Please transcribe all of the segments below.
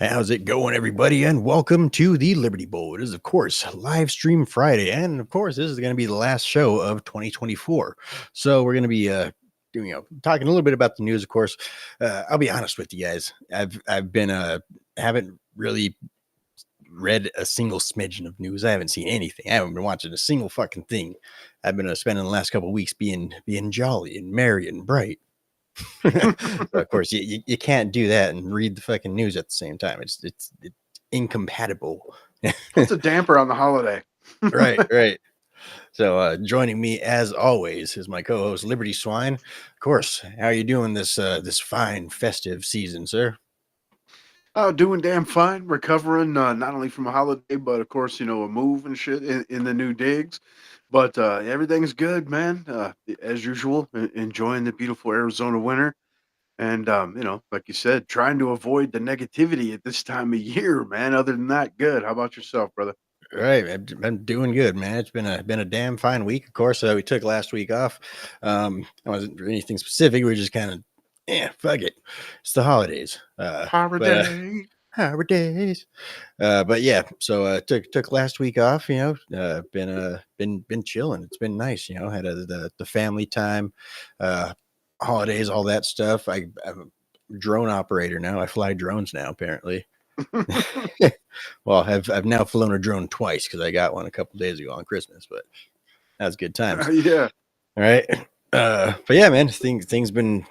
How's it going, everybody? And welcome to the Liberty Bowl. It is, of course, live stream Friday. And, of course, this is going to be the last show of 2024. So we're going to be talking a little bit about the news, of course. I'll be honest with you guys. I've been haven't really read a single smidgen of news. I haven't seen anything. I haven't been watching a single fucking thing. I've been spending the last couple of weeks being jolly and merry and bright. Of course, you can't do that and read the fucking news at the same time. It's incompatible. Puts a damper on the holiday. Right. So joining me as always is my co-host Liberty Swine. Of course, how are you doing this fine festive season, sir? Oh, doing damn fine. Recovering not only from a holiday, but of course, a move and shit in the new digs. But everything's good, man. As usual, enjoying the beautiful Arizona winter. And like you said, trying to avoid the negativity at this time of year, man. Other than that, good. How about yourself, brother? Right, I'm doing good, man. It's been a damn fine week. Of course, we took last week off. It wasn't anything specific. We were just kind of, fuck it. It's the holidays. Holiday. Holidays. But yeah, so took last week off. Been chilling. It's been nice. Had the family time, holidays, all that stuff. I'm a drone operator now. I fly drones now, apparently. Well, I've now flown a drone twice because I got one a couple days ago on Christmas, but that was good times. Yeah. All right. But yeah, man, things been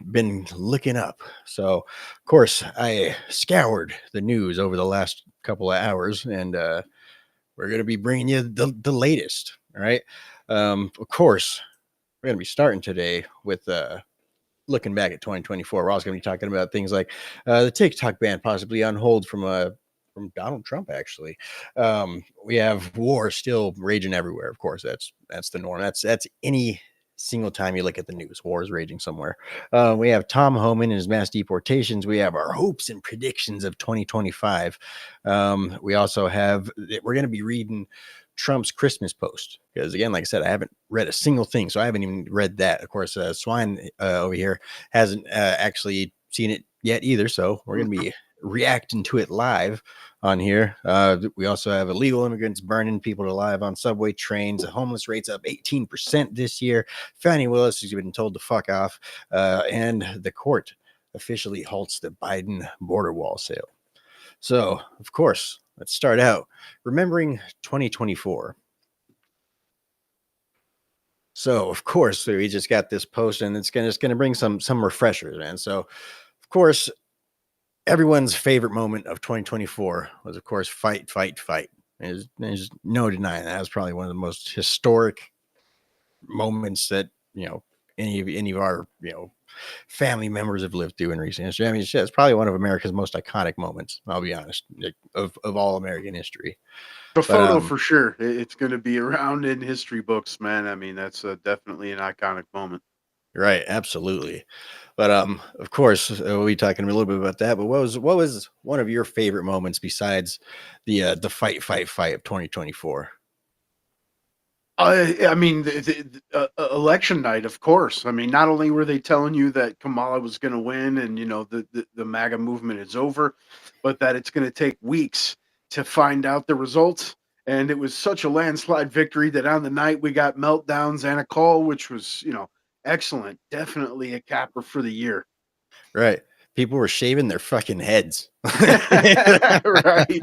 looking up. So of course I scoured the news over the last couple of hours, and we're gonna be bringing you the latest. All right. Of course, we're gonna be starting today with looking back at 2024. We're also gonna be talking about things like the TikTok ban possibly on hold from Donald Trump. Actually, we have war still raging everywhere. Of course, that's the norm. That's any single time you look at the news, war is raging somewhere. We have Tom Homan and his mass deportations. We have our hopes and predictions of 2025. We also have, we're going to be reading Trump's Christmas post because, again, like I said, I haven't read a single thing, so I haven't even read that. Of course, Swine over here hasn't actually seen it yet either, so we're going to be reacting to it live on here. We also have illegal immigrants burning people alive on subway trains. The homeless rate's up 18% this year. Fannie Willis has been told to fuck off. And the court officially halts the Biden border wall sale. So, of course, let's start out remembering 2024. So, of course, we just got this post, and it's gonna bring some refreshers, man. So, of course, everyone's favorite moment of 2024 was, of course, fight. There's no denying that. That was probably one of the most historic moments that any of our family members have lived through in recent history. I mean, it's probably one of America's most iconic moments. I'll be honest, of all American history. The photo for sure. It's going to be around in history books, man. I mean, that's definitely an iconic moment. Right, absolutely. But of course, we'll be talking a little bit about that. But what was one of your favorite moments besides the fight of 2024? I mean, election night, of course. I mean, not only were they telling you that Kamala was going to win, and the MAGA movement is over, but that it's going to take weeks to find out the results. And it was such a landslide victory that on the night we got meltdowns and a call, which was excellent. Definitely a capper for the year. Right. People were shaving their fucking heads. Right.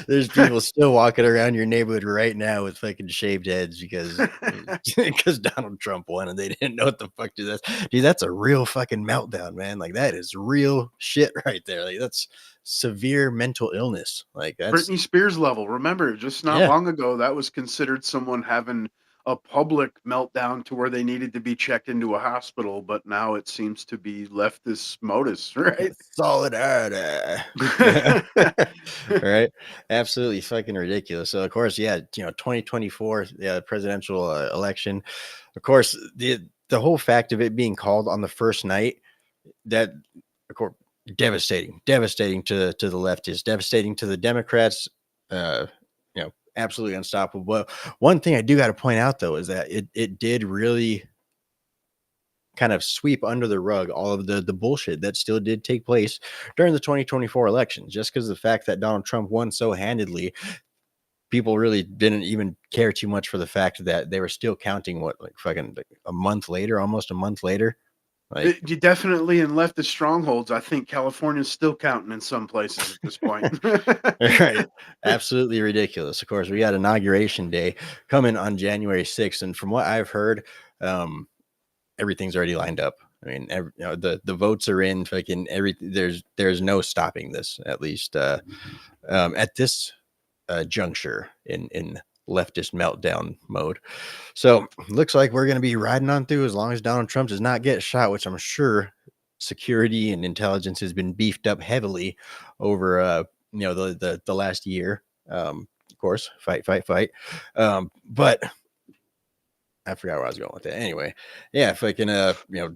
There's people still walking around your neighborhood right now with fucking shaved heads because Donald Trump won and they didn't know what the fuck to do. That. Dude, that's a real fucking meltdown, man. Like, that is real shit right there. Like, that's severe mental illness. Like, that's Britney Spears level. Remember, just not long ago, that was considered someone having a public meltdown to where they needed to be checked into a hospital, but now it seems to be leftist modus, right? Solidarity. Right? Absolutely fucking ridiculous. So, of course, 2024, presidential election. Of course, the whole fact of it being called on the first night, that, of course, devastating to the leftists, devastating to the Democrats. Absolutely unstoppable. But one thing I do got to point out, though, is that it did really kind of sweep under the rug all of the bullshit that still did take place during the 2024 election. Just because of the fact that Donald Trump won so handedly, people really didn't even care too much for the fact that they were still counting what, like fucking like a month later, almost a month later. Like, You definitely in leftist strongholds. I think California's still counting in some places at this point. right. Absolutely ridiculous. Of course, we got inauguration day coming on January 6th. And from what I've heard, um, everything's already lined up. I mean, the votes are in. Fucking everything. There's no stopping this. At least at this juncture in leftist meltdown mode. So looks like we're going to be riding on through as long as Donald Trump does not get shot, which I'm sure security and intelligence has been beefed up heavily over the last year. Of course, fight. But I forgot where I was going with that. Anyway, yeah, fucking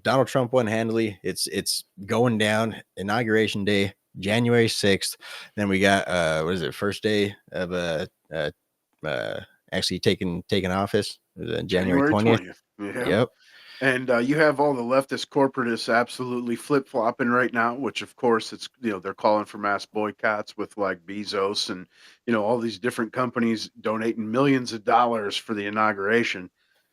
Donald Trump won handily. It's going down. Inauguration day, January 6th. Then we got what is it, first day of actually taking office, January 20th. Yeah. Yep. And you have all the leftist corporatists absolutely flip flopping right now, which of course it's they're calling for mass boycotts with like Bezos and all these different companies donating millions of dollars for the inauguration,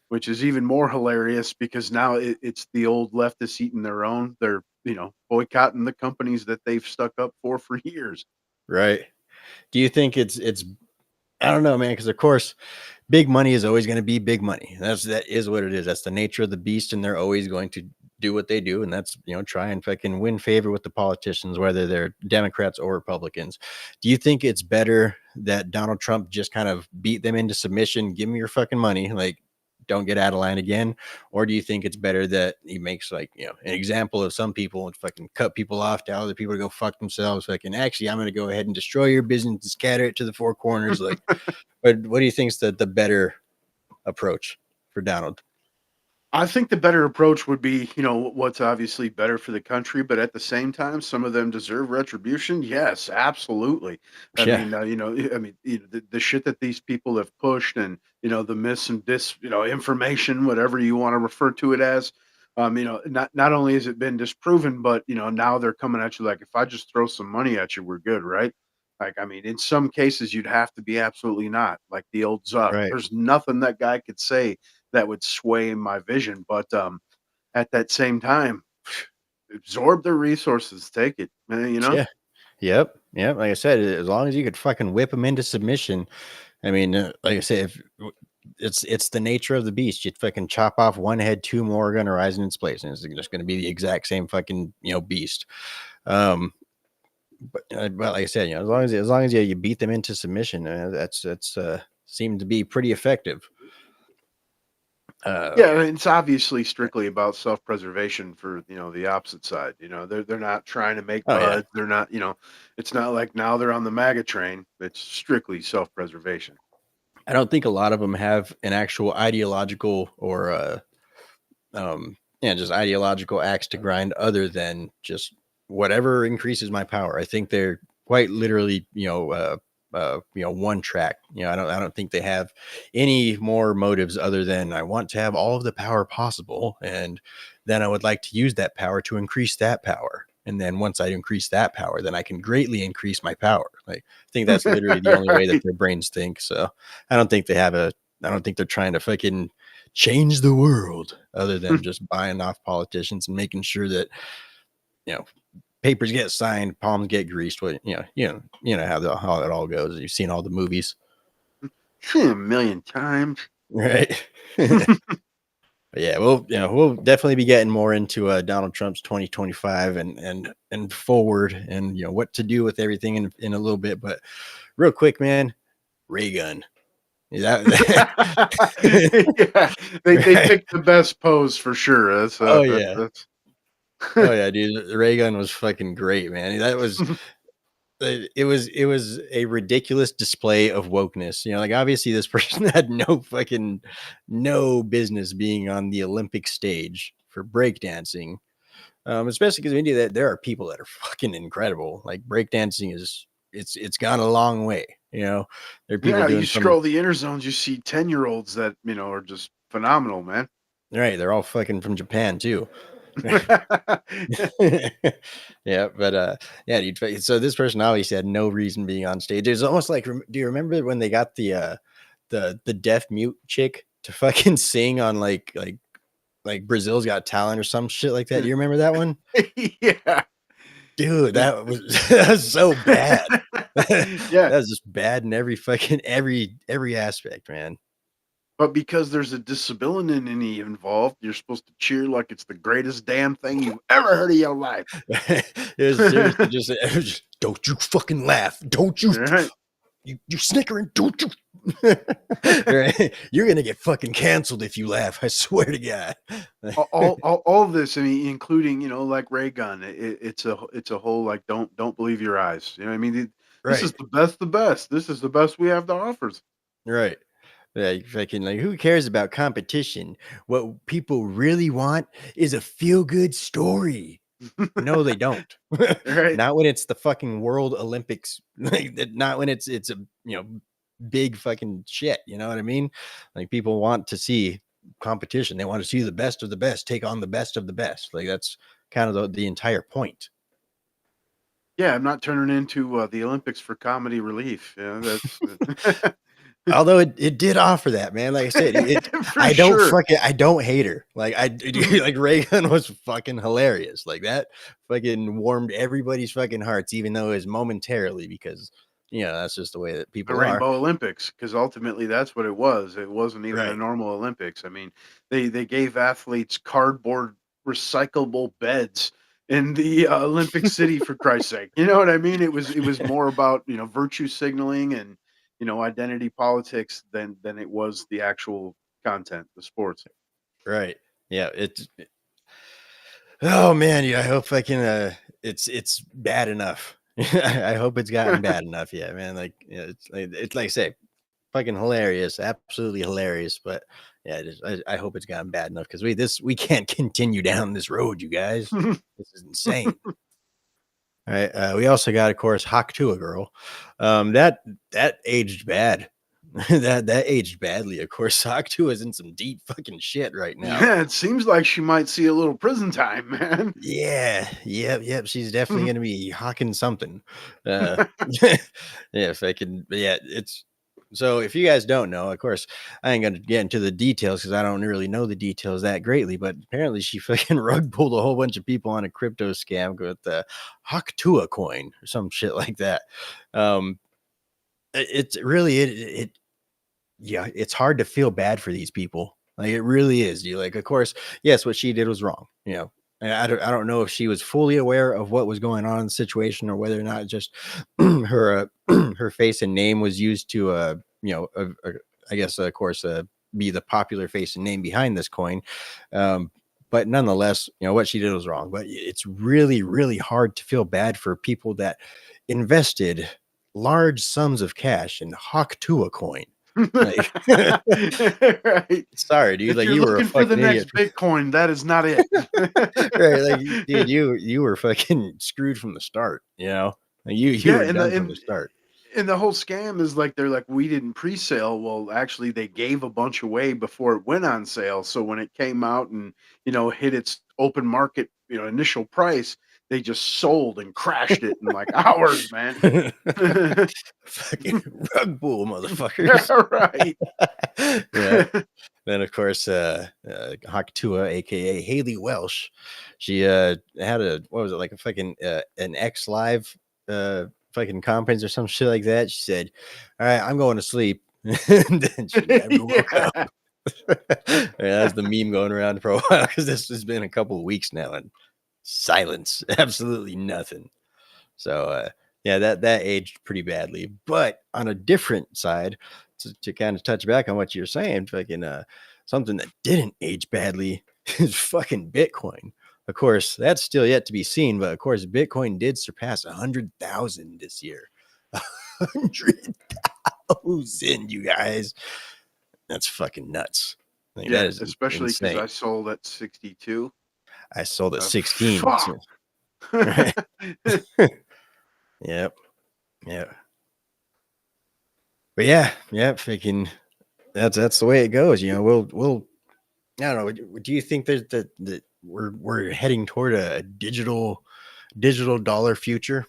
which is even more hilarious because now it's the old leftists eating their own. They're boycotting the companies that they've stuck up for years. Right. Do you think it's I don't know, man, because of course big money is always going to be big money. That is what it is. That's the nature of the beast, and they're always going to do what they do, and that's try and fucking win favor with the politicians, whether they're Democrats or Republicans. Do you think it's better that Donald Trump just kind of beat them into submission? Give me your fucking money, like don't get out of line again, or do you think it's better that he makes like an example of some people and fucking cut people off, tell other people to go fuck themselves? Fucking actually, I'm going to go ahead and destroy your business and scatter it to the four corners, like. What do you think is the better approach for Donald? I think the better approach would be, what's obviously better for the country, but at the same time, some of them deserve retribution. Yes, absolutely. I Yeah, mean, the shit that these people have pushed, and the mis and dis, information, whatever you want to refer to it as. Not only has it been disproven, but now they're coming at you like, if I just throw some money at you, we're good, right? Like, I mean, in some cases, you'd have to be absolutely not like the old Zuck. right. There's nothing that guy could say that would sway my vision. But at that same time, absorb the resources, take it, Yeah, yep. Like I said, as long as you could fucking whip them into submission. I mean, like I said, if it's the nature of the beast. You fucking chop off one head, two more are going to rise in its place, and it's just going to be the exact same fucking beast. But like I said, as long as you beat them into submission, that's seemed to be pretty effective. Yeah, it's obviously strictly about self-preservation for the opposite side. They're not trying to make Oh yeah. buds. They're not. It's not like now they're on the MAGA train. It's strictly self-preservation. I don't think a lot of them have an actual ideological or just ideological axe to grind other than just whatever increases my power. I think they're quite literally, one track. I don't think they have any more motives other than I want to have all of the power possible, and then I would like to use that power to increase that power. And then once I increase that power, then I can greatly increase my power. Like, I think that's literally the only way that Right. their brains think. So I don't think I don't think they're trying to fucking change the world other than just buying off politicians and making sure that, you know, papers get signed, palms get greased. What, how it all goes. You've seen all the movies, A million times. right? But yeah, we'll definitely be getting more into Donald Trump's 2025 and forward, and what to do with everything in a little bit. But real quick, man, Ray gun. Yeah, they Right? picked the best pose for sure. Oh yeah, That's oh yeah, dude. The Ray gun was fucking great, man. That was it was a ridiculous display of wokeness. Like obviously this person had no business being on the Olympic stage for breakdancing. Especially because India, that there are people that are fucking incredible. Like breakdancing it's gone a long way. There are people yeah. You doing some. scroll the inner zones, you see 10-year-olds that are just phenomenal, man. Right, they're all fucking from Japan too. Yeah, but yeah, dude. So this person obviously had no reason being on stage. It's almost like, do you remember when they got the deaf mute chick to fucking sing on like Brazil's Got Talent or some shit like that? Do you remember that one? Yeah. Dude, that was so bad. That Yeah. was just bad in every fucking every aspect, man. But because there's a disability involved, you're supposed to cheer like it's the greatest damn thing you've ever heard in your life. It was seriously just, it was just, don't you fucking laugh. Don't you Right. you snickering, don't you? Right? You're gonna get fucking canceled if you laugh. I swear to God. All of this, I mean, including, like Ray Gun, it's a whole like don't believe your eyes. You know what I mean? This is Right, the best. This is the best we have to offer. right. Yeah, fucking like who cares about competition? What people really want is a feel good story. No, they don't. Right. Not when it's the fucking World Olympics. Like not when it's a big fucking shit. You know what I mean? Like people want to see competition. They want to see the best of the best take on the best of the best. Like that's kind of the entire point. Yeah, I'm not turning into the Olympics for comedy relief. Yeah, that's Although it did offer that, man. Like I said, for sure. I don't hate her. Like like Reagan was fucking hilarious. Like that fucking warmed everybody's fucking hearts, even though it was momentarily because that's just the way that The people are. Rainbow Olympics, because ultimately that's what it was. It wasn't even a Right. normal Olympics. I mean, they gave athletes cardboard recyclable beds in the Olympic City for Christ's sake. You know what I mean? It was more about virtue signaling and identity politics than it was the actual content, the sports. Right. Yeah. Oh man, yeah. I hope I can. It's bad enough. I hope it's gotten bad enough. Yeah, man. Like, it's like I say, fucking hilarious, absolutely hilarious. But yeah, I hope it's gotten bad enough because we can't continue down this road, you guys. This is insane. All right. We also got, of course, Hawk Tuah girl. That aged bad. That aged badly. Of course, Hawk Tuah is in some deep fucking shit right now. Yeah, it seems like she might see a little prison time, man. Yeah, yep. She's definitely gonna be hawking something. Yeah, if I can, yeah, it's so. If you guys don't know, of course, I ain't gonna get into the details because I don't really know the details that greatly. But apparently, she fucking rug pulled a whole bunch of people on a crypto scam with the Haktua coin or some shit like that. Um, it's really yeah, it's hard to feel bad for these people. Like it really is. You like, of course, yes, what she did was wrong. And I don't know if she was fully aware of what was going on in the situation or whether or not just her her face and name was used to I guess of course be the popular face and name behind this coin. Um, but nonetheless, what she did was wrong. But it's really, really hard to feel bad for people that invested large sums of cash in Hawk Tuah coin. Like, Right. sorry, dude. If Like you're you were a looking for the fucking idiot. next Bitcoin, that is not it. Right? Like, dude, you were fucking screwed from the start. Like you Yeah, were and done from the start. the whole scam is like they're like, we didn't pre-sale. Well, actually, they gave a bunch away before it went on sale. So when it came out and hit its open market initial price, they just sold and crashed it in like hours, man. Fucking rug bull, Yeah, motherfuckers. right. Yeah. Then of course, Haktua, aka Haley Welsh, she had a what was it like a fucking an X Live fucking conference or some shit like that. She said, "All right, I'm going to sleep," and then she never woke up. Yeah. Yeah, that's the meme going around for a while because this has been a couple of weeks now and silence, absolutely nothing. So yeah, that aged pretty badly. But on a different side, to kind of touch back on what you're saying, fucking something that didn't age badly is fucking Bitcoin. Of course, that's still yet to be seen, but of course, Bitcoin did surpass 100,000 this year. 100,000, you guys. That's fucking nuts. Like that Yeah, is especially because I insane. sold at 62. I sold at 16. Fuck. Right. Yep. Yeah. But yeah, freaking that's the way it goes. We'll I don't know. Do you think that we're heading toward a digital dollar future?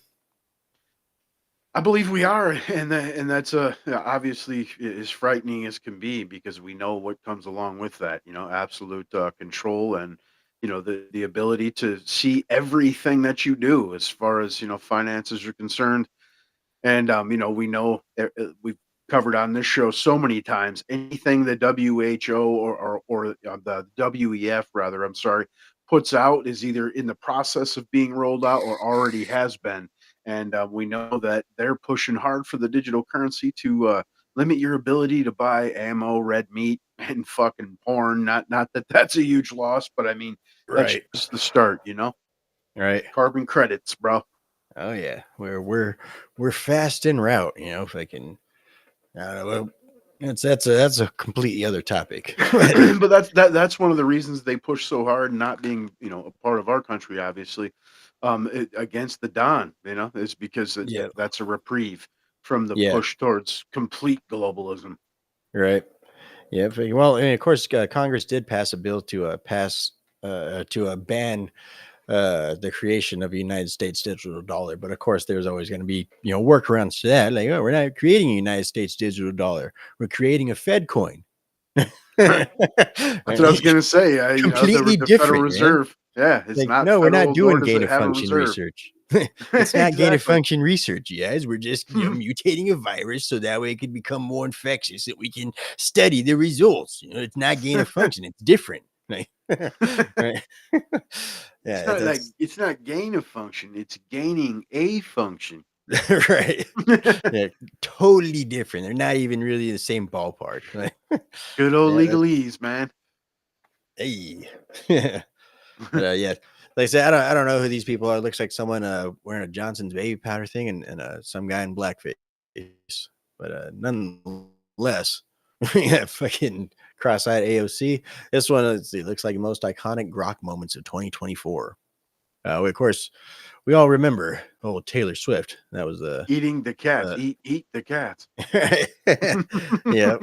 I believe we are, and that's obviously as frightening as can be because we know what comes along with that. You know, absolute control and the ability to see everything that you do as far as finances are concerned. And we know we've covered on this show so many times anything the WHO or the WEF rather, I'm sorry, puts out is either in the process of being rolled out or already has been. And we know that they're pushing hard for the digital currency to limit your ability to buy ammo, red meat, and fucking porn. Not that that's a huge loss, but I mean that's Right. just the start. Right. Carbon credits, bro. Oh yeah. We're fast en route. If I can. I don't know. Well, that's a completely other topic. But that's one of the reasons they push so hard, not being a part of our country, obviously, against the Don. Is because Yeah. that's a reprieve from the Yeah. push towards complete globalism. Right. Yeah. Well, and of course, Congress did pass a bill to ban the creation of a United States digital dollar. But of course, there's always going to be workarounds to that. Like, oh, we're not creating a United States digital dollar. We're creating a Fed coin. That's what I was gonna say. Completely The Federal different, man. Reserve. Yeah, it's Like, not no, we're not federal, nor doing does gain it of have a function reserve. research. It's not gain of Exactly. function research, guys. We're just mutating a virus so that way it can become more infectious, that we can study the results. It's not gain of function. It's different. Like, right? Yeah, that's It's not gain of function. It's gaining a function. right. Yeah, totally different. They're not even really in the same ballpark. Like, Good old yeah, legalese, man. hey. Yeah. But yeah, like I said, I don't know who these people are. It looks like someone wearing a Johnson's baby powder thing and some guy in blackface. But nonetheless, yeah, fucking cross-eyed AOC. This one it looks like the most iconic Grok moments of 2024. Of course, we all remember Taylor Swift. That was the Eating the cats. uh, Eat the cats. yeah.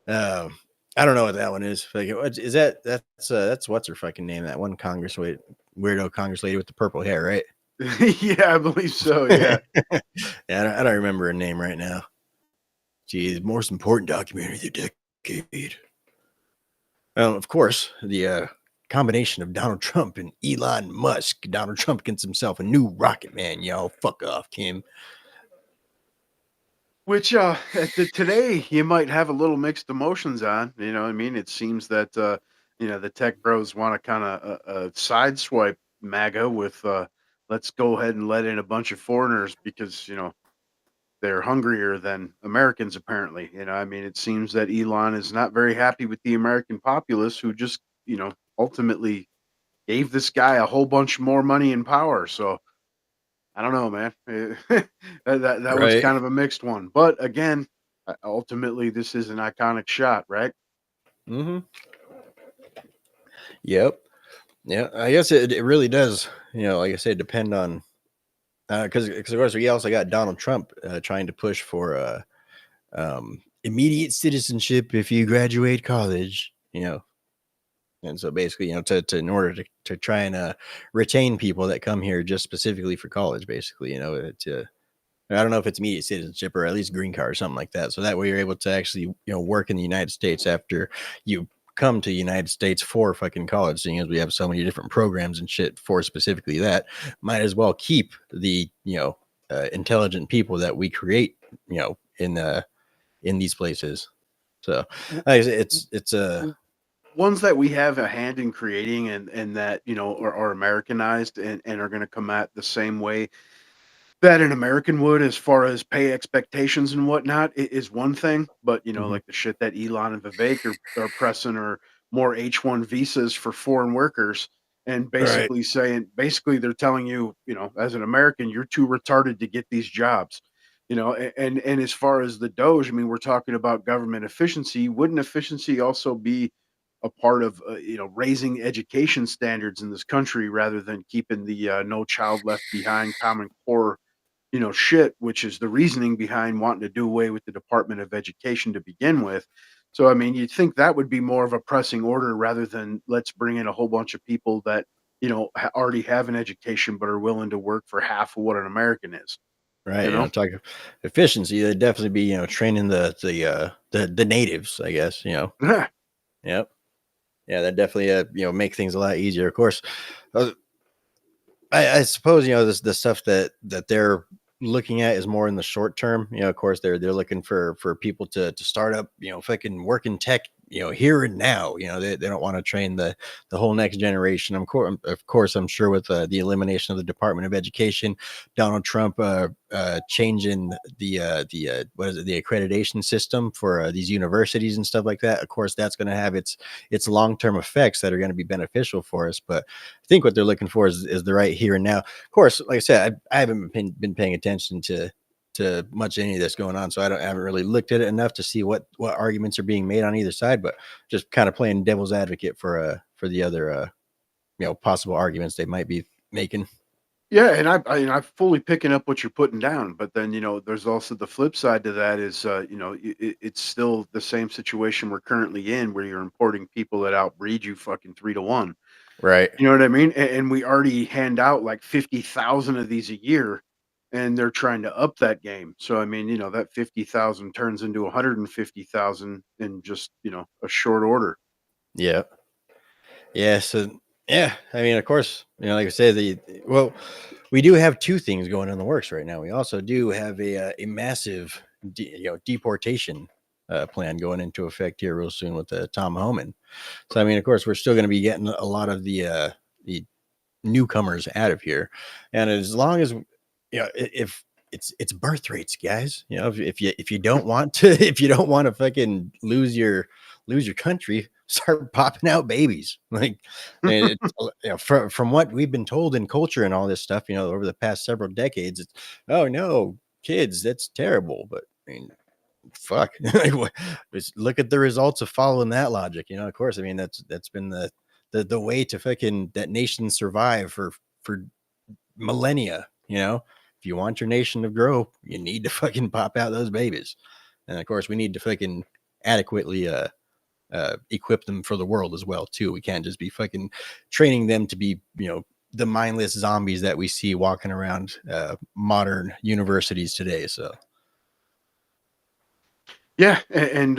Um, I don't know what that one is. Like, is that? That's what's her fucking name? That one weirdo Congress lady with the purple hair, right? Yeah, I believe so. Yeah, Yeah. I don't remember her name right now. She's the most important documentary of the decade. Of course, the combination of Donald Trump and Elon Musk. Donald Trump gets himself a new rocket man, y'all. Fuck off, Kim. Which today you might have a little mixed emotions on. You know what I mean? It seems that the tech bros want to kind of sideswipe MAGA with let's go ahead and let in a bunch of foreigners because they're hungrier than Americans, apparently. I mean, it seems that Elon is not very happy with the American populace who just, ultimately gave this guy a whole bunch more money and power. So I don't know, man. That one's Right. kind of a mixed one. But again, ultimately, this is an iconic shot, right? Mm-hmm. Yep. Yeah. I guess it really does. Like I said, depend on because of course we also got Donald Trump trying to push for immediate citizenship if you graduate college. And so basically, to in order to try and retain people that come here just specifically for college, basically, to I don't know if it's immediate citizenship or at least green card or something like that. So that way you're able to actually, work in the United States after you come to the United States for fucking college, seeing as we have so many different programs and shit for specifically that. Might as well keep the, intelligent people that we create, in these places. So W- like I said, it's w- Ones that we have a hand in creating and that are Americanized and are going to come at the same way that an American would as far as pay expectations and whatnot is one thing, but Mhm. like the shit that Elon and Vivek are pressing are more H-1 visas for foreign workers and Right. basically they're telling you, as an American, you're too retarded to get these jobs. And as far as the Doge, I mean, we're talking about government efficiency. Wouldn't efficiency also be a part of raising education standards in this country rather than keeping the no child left behind common core shit, which is the reasoning behind wanting to do away with the Department of Education to begin with. So, I mean, you'd think that would be more of a pressing order rather than let's bring in a whole bunch of people that, already have an education but are willing to work for half of what an American is, Right. you know? Talk efficiency. They'd definitely be, training the natives, I guess, Yeah. Yep. Yeah, that definitely make things a lot easier. Of course, uh, I suppose this the stuff that they're looking at is more in the short term. Of course, they're looking for people to start up, fucking work in tech, here and now. They don't want to train the whole next generation. Of course, I'm sure with the elimination of the Department of Education, Donald Trump changing the what is it, the accreditation system for these universities and stuff like that. Of course, that's going to have its long term effects that are going to be beneficial for us, but I think what they're looking for is the right here and now. Of course, like I said, I haven't been paying attention to much any of this going on, so I haven't really looked at it enough to see what arguments are being made on either side. But just kind of playing devil's advocate for the other possible arguments they might be making. Yeah, and I'm fully picking up what you're putting down, but then there's also the flip side to that is it's still the same situation we're currently in, where you're importing people that outbreed you fucking 3 to 1. Right. You know what I mean? And we already hand out like 50,000 of these a year, and they're trying to up that game. So I mean, that 50,000 turns into 150,000 in just a short order. Yeah. Yeah. So yeah, I mean, of course, like I said, we do have two things going in the works right now. We also do have a massive deportation plan going into effect here real soon with Tom Homan. So I mean, of course, we're still going to be getting a lot of the newcomers out of here, and as long as if it's birth rates, guys. If you don't want to if you don't want to fucking lose your country, start popping out babies. Like, I mean, from what we've been told in culture and all this stuff, over the past several decades, it's oh no, kids, that's terrible. But I mean, fuck, just look at the results of following that logic. Of course, I mean that's been the way to fucking that nation survive for millennia. If you want your nation to grow, you need to fucking pop out those babies, and of course, we need to fucking adequately equip them for the world as well too. We can't just be fucking training them to be the mindless zombies that we see walking around modern universities today. So Yeah, and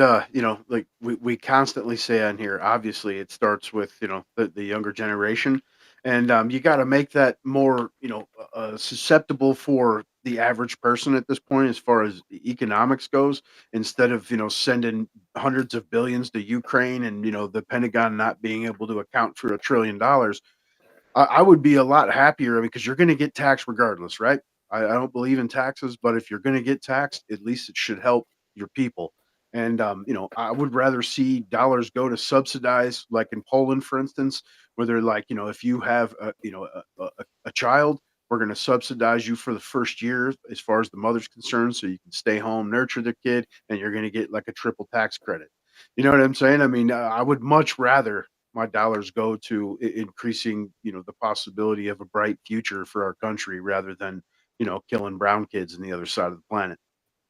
like we constantly say on here, obviously it starts with the younger generation, and you got to make that more susceptible for the average person at this point, as far as the economics goes. Instead of sending hundreds of billions to Ukraine, and the Pentagon not being able to account for $1 trillion, I would be a lot happier because you're going to get taxed regardless, right? I don't believe in taxes, but if you're going to get taxed, at least it should help your people. And I would rather see dollars go to subsidize, like in Poland, for instance, where they're like, if you have a child, we're going to subsidize you for the first year as far as the mother's concerned, so you can stay home, nurture the kid, and you're going to get like a triple tax credit. You know what I'm saying? I mean, I would much rather my dollars go to increasing the possibility of a bright future for our country, rather than killing brown kids on the other side of the planet.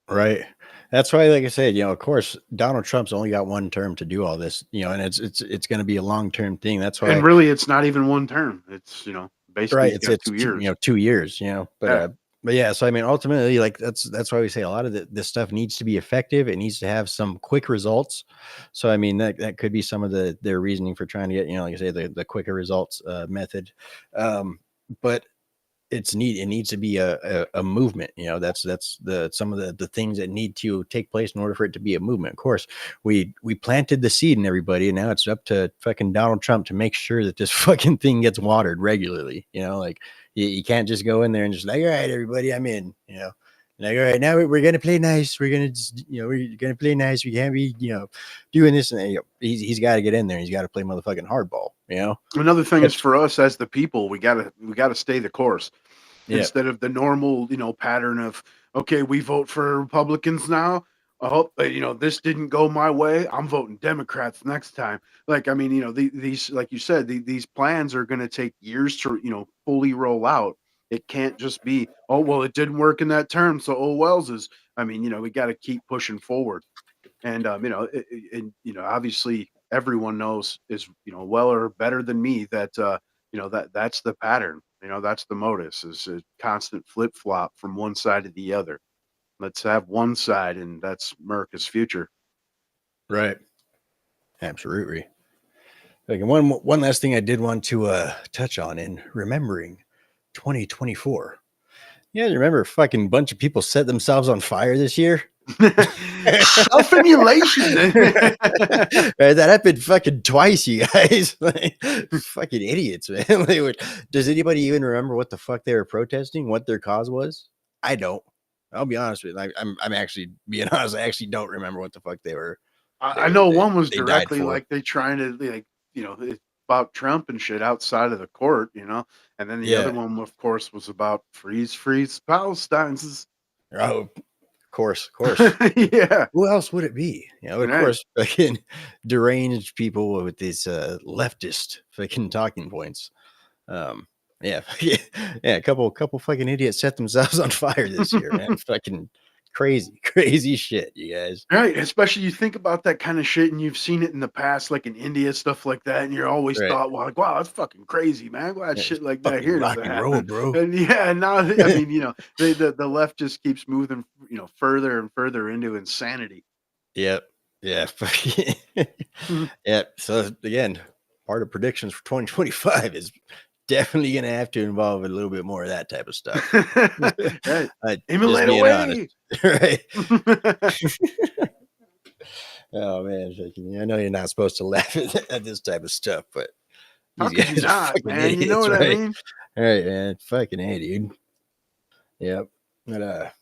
right. That's why, like I said, of course, Donald Trump's only got one term to do all this, and it's going to be a long term thing. That's And why, really, it's not even one term. It's basically right? he's It's got it's 2 years. 2 years, but Yeah. but yeah. So I mean, ultimately, like that's why we say a lot of this stuff needs to be effective. It needs to have some quick results. So I mean, that could be some of their reasoning for trying to get, like I say, the quicker results method. But it needs to be a movement. That's the some of the things that need to take place in order for it to be a movement. Of course, we planted the seed in everybody, and now it's up to fucking Donald Trump to make sure that this fucking thing gets watered regularly. Like you can't just go in there and just like, all right, everybody, I'm in. Like, all right, now we're gonna play nice. We're gonna just, we're gonna play nice. We can't be doing this, and he's got to get in there. He's got to play motherfucking hardball. Another thing is, That's for us as the people, we gotta stay the course, yeah. instead of the normal pattern of, okay, we vote for Republicans now. I hope this didn't go my way. I'm voting Democrats next time. Like, I mean, these, like you said, these plans are going to take years to fully roll out. It can't just be, oh well, it didn't work in that term, so oh wells is. I mean, we got to keep pushing forward. And obviously everyone knows is well or better than me that that's the pattern. That's the modus is a constant flip flop from one side to the other. Let's have one side, and that's America's future. Right. Absolutely. Like, and one last thing I did want to touch on in remembering 2024. Yeah, you remember a fucking bunch of people set themselves on fire this year? Self-immolation. Right, that happened fucking twice, you guys. Like, fucking idiots, man. Does anybody even remember what the fuck they were protesting? What their cause was? I don't. I'll be honest with you. Like, I'm actually being honest. I actually don't remember what the fuck they were. I know one was They died directly for. like they trying to it's about Trump and shit outside of the court, and then the other Yeah. one, of course, was about freeze Palestine's. Oh, of course. Yeah, Who else would it be? Of right. course, fucking deranged people with these leftist fucking talking points. Yeah, yeah, a couple fucking idiots set themselves on fire this year, man. Fucking crazy shit, you guys. Right, especially you think about that kind of shit, and you've seen it in the past, like in India, stuff like that, and you're always Right. thought, well, like, wow, that's fucking crazy, man. Glad Yeah, shit like that fucking here rock doesn't and roll, happen. bro. And yeah, now I mean, the left just keeps moving, further and further into insanity. Yep. Yeah. Mhm. Yeah. So again, part of predictions for 2025 is definitely going to have to involve a little bit more of that type of stuff. Right. Just Immolate being away. honest. Right. Oh man, I know you're not supposed to laugh at this type of stuff, but How these could you guys are not, fucking man? You know idiots, what I right? mean? All right, man. Fucking A, dude. Yep. But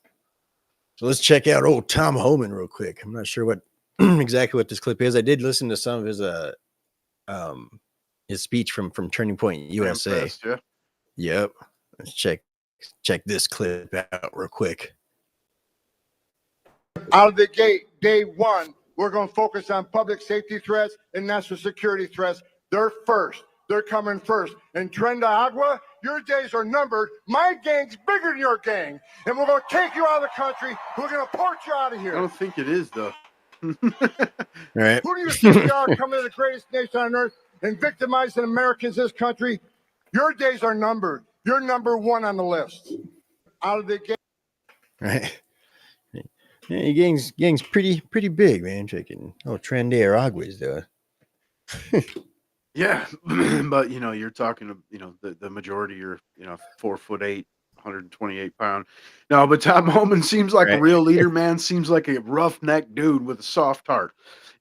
so let's check out old Tom Homan real quick. I'm not sure what exactly what this clip is. I did listen to some of his speech from Turning Point USA. Fest, yeah. Yep. Let's check this clip out real quick. Out of the gate, day one, we're going to focus on public safety threats and national security threats. They're first. They're coming first. And Tren de Agua, your days are numbered. My gang's bigger than your gang. And we're going to take you out of the country. We're going to port you out of I here. don't think it is, though. Right. Who do you think you are, coming to the greatest nation on earth and victimizing Americans in this country? Your days are numbered. You're number one on the list. Out of the gate. Right. Yeah, your gang's pretty big, man. Checking. Oh, Tren de Aragua's though. Yeah, but you're talking, the majority are 4'8", 128 pound. No, but Tom Homan seems like a Right. real leader, man. Seems like a roughneck dude with a soft heart.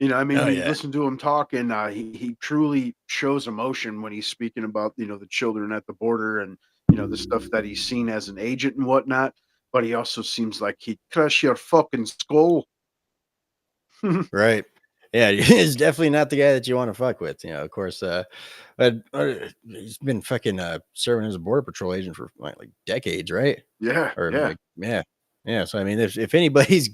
I mean, Oh, you yeah. listen to him talk, and he truly shows emotion when he's speaking about the children at the border and the stuff that he's seen as an agent and whatnot. But he also seems like he'd crush your fucking skull. Right. Yeah, he's definitely not the guy that you want to fuck with. Of course, but he's been fucking serving as a border patrol agent for like decades, right? Yeah, Or yeah. yeah. So I mean, if anybody's,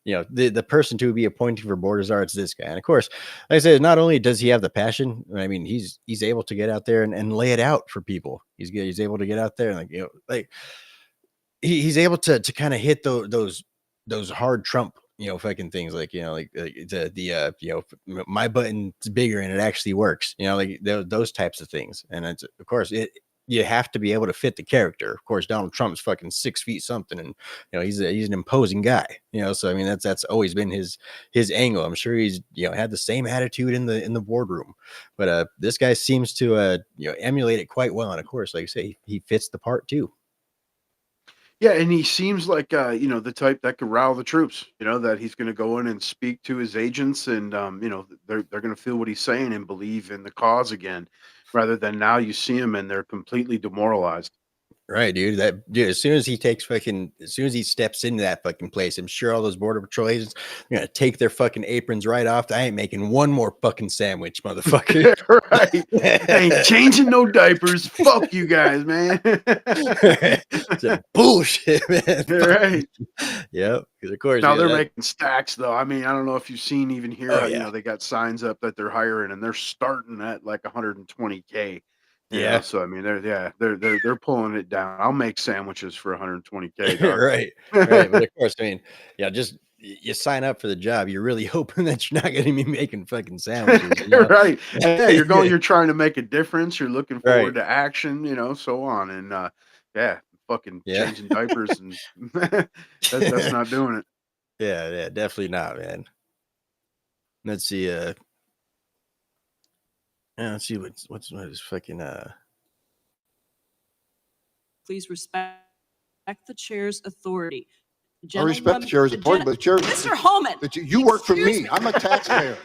the person to be appointing for border czar, it's this guy. And of course, like I said, not only does he have the passion, I mean, he's able to get out there and lay it out for people. He's able to get out there and he's able to kind of hit those hard Trump fucking things like my button's bigger and it actually works, like those types of things. And it's, of course, you have to be able to fit the character. Of course, Donald Trump's fucking 6 feet something, and he's an imposing guy. So I mean that's always been his angle. I'm sure he's had the same attitude in the boardroom, but this guy seems to emulate it quite well. And of course, like I say, he fits the part too. Yeah, and he seems like the type that could rile the troops. That he's going to go in and speak to his agents, and they're going to feel what he's saying and believe in the cause again, rather than now you see him and they're completely demoralized. Right, dude. As soon as he steps into that fucking place, I'm sure all those border patrol agents are gonna take their fucking aprons right off. I ain't making one more fucking sandwich, motherfucker. Right. Ain't changing no diapers. Fuck you guys, man. It's bullshit, man. Right. Yep. Because of course, Now they're making stacks, though. I mean, I don't know if you've seen even here. Oh, yeah. They got signs up that they're hiring, and they're starting at like 120K. Yeah. So I mean, they're pulling it down. I'll make sandwiches for 120K, dog. Right. Right. But of course, I mean, yeah, just you sign up for the job. You're really hoping that you're not going to be making fucking sandwiches, Right. And yeah, you're trying to make a difference. You're looking Right. forward to action, so on. And yeah, fucking Yeah. changing diapers and that's not doing it. Yeah. Yeah. Definitely not, man. Let's see. Yeah, let's see what is fucking Please respect the chair's authority. I respect the chair's authority, but the chair, Mr. Holman. you work for excuse me. I'm a taxpayer.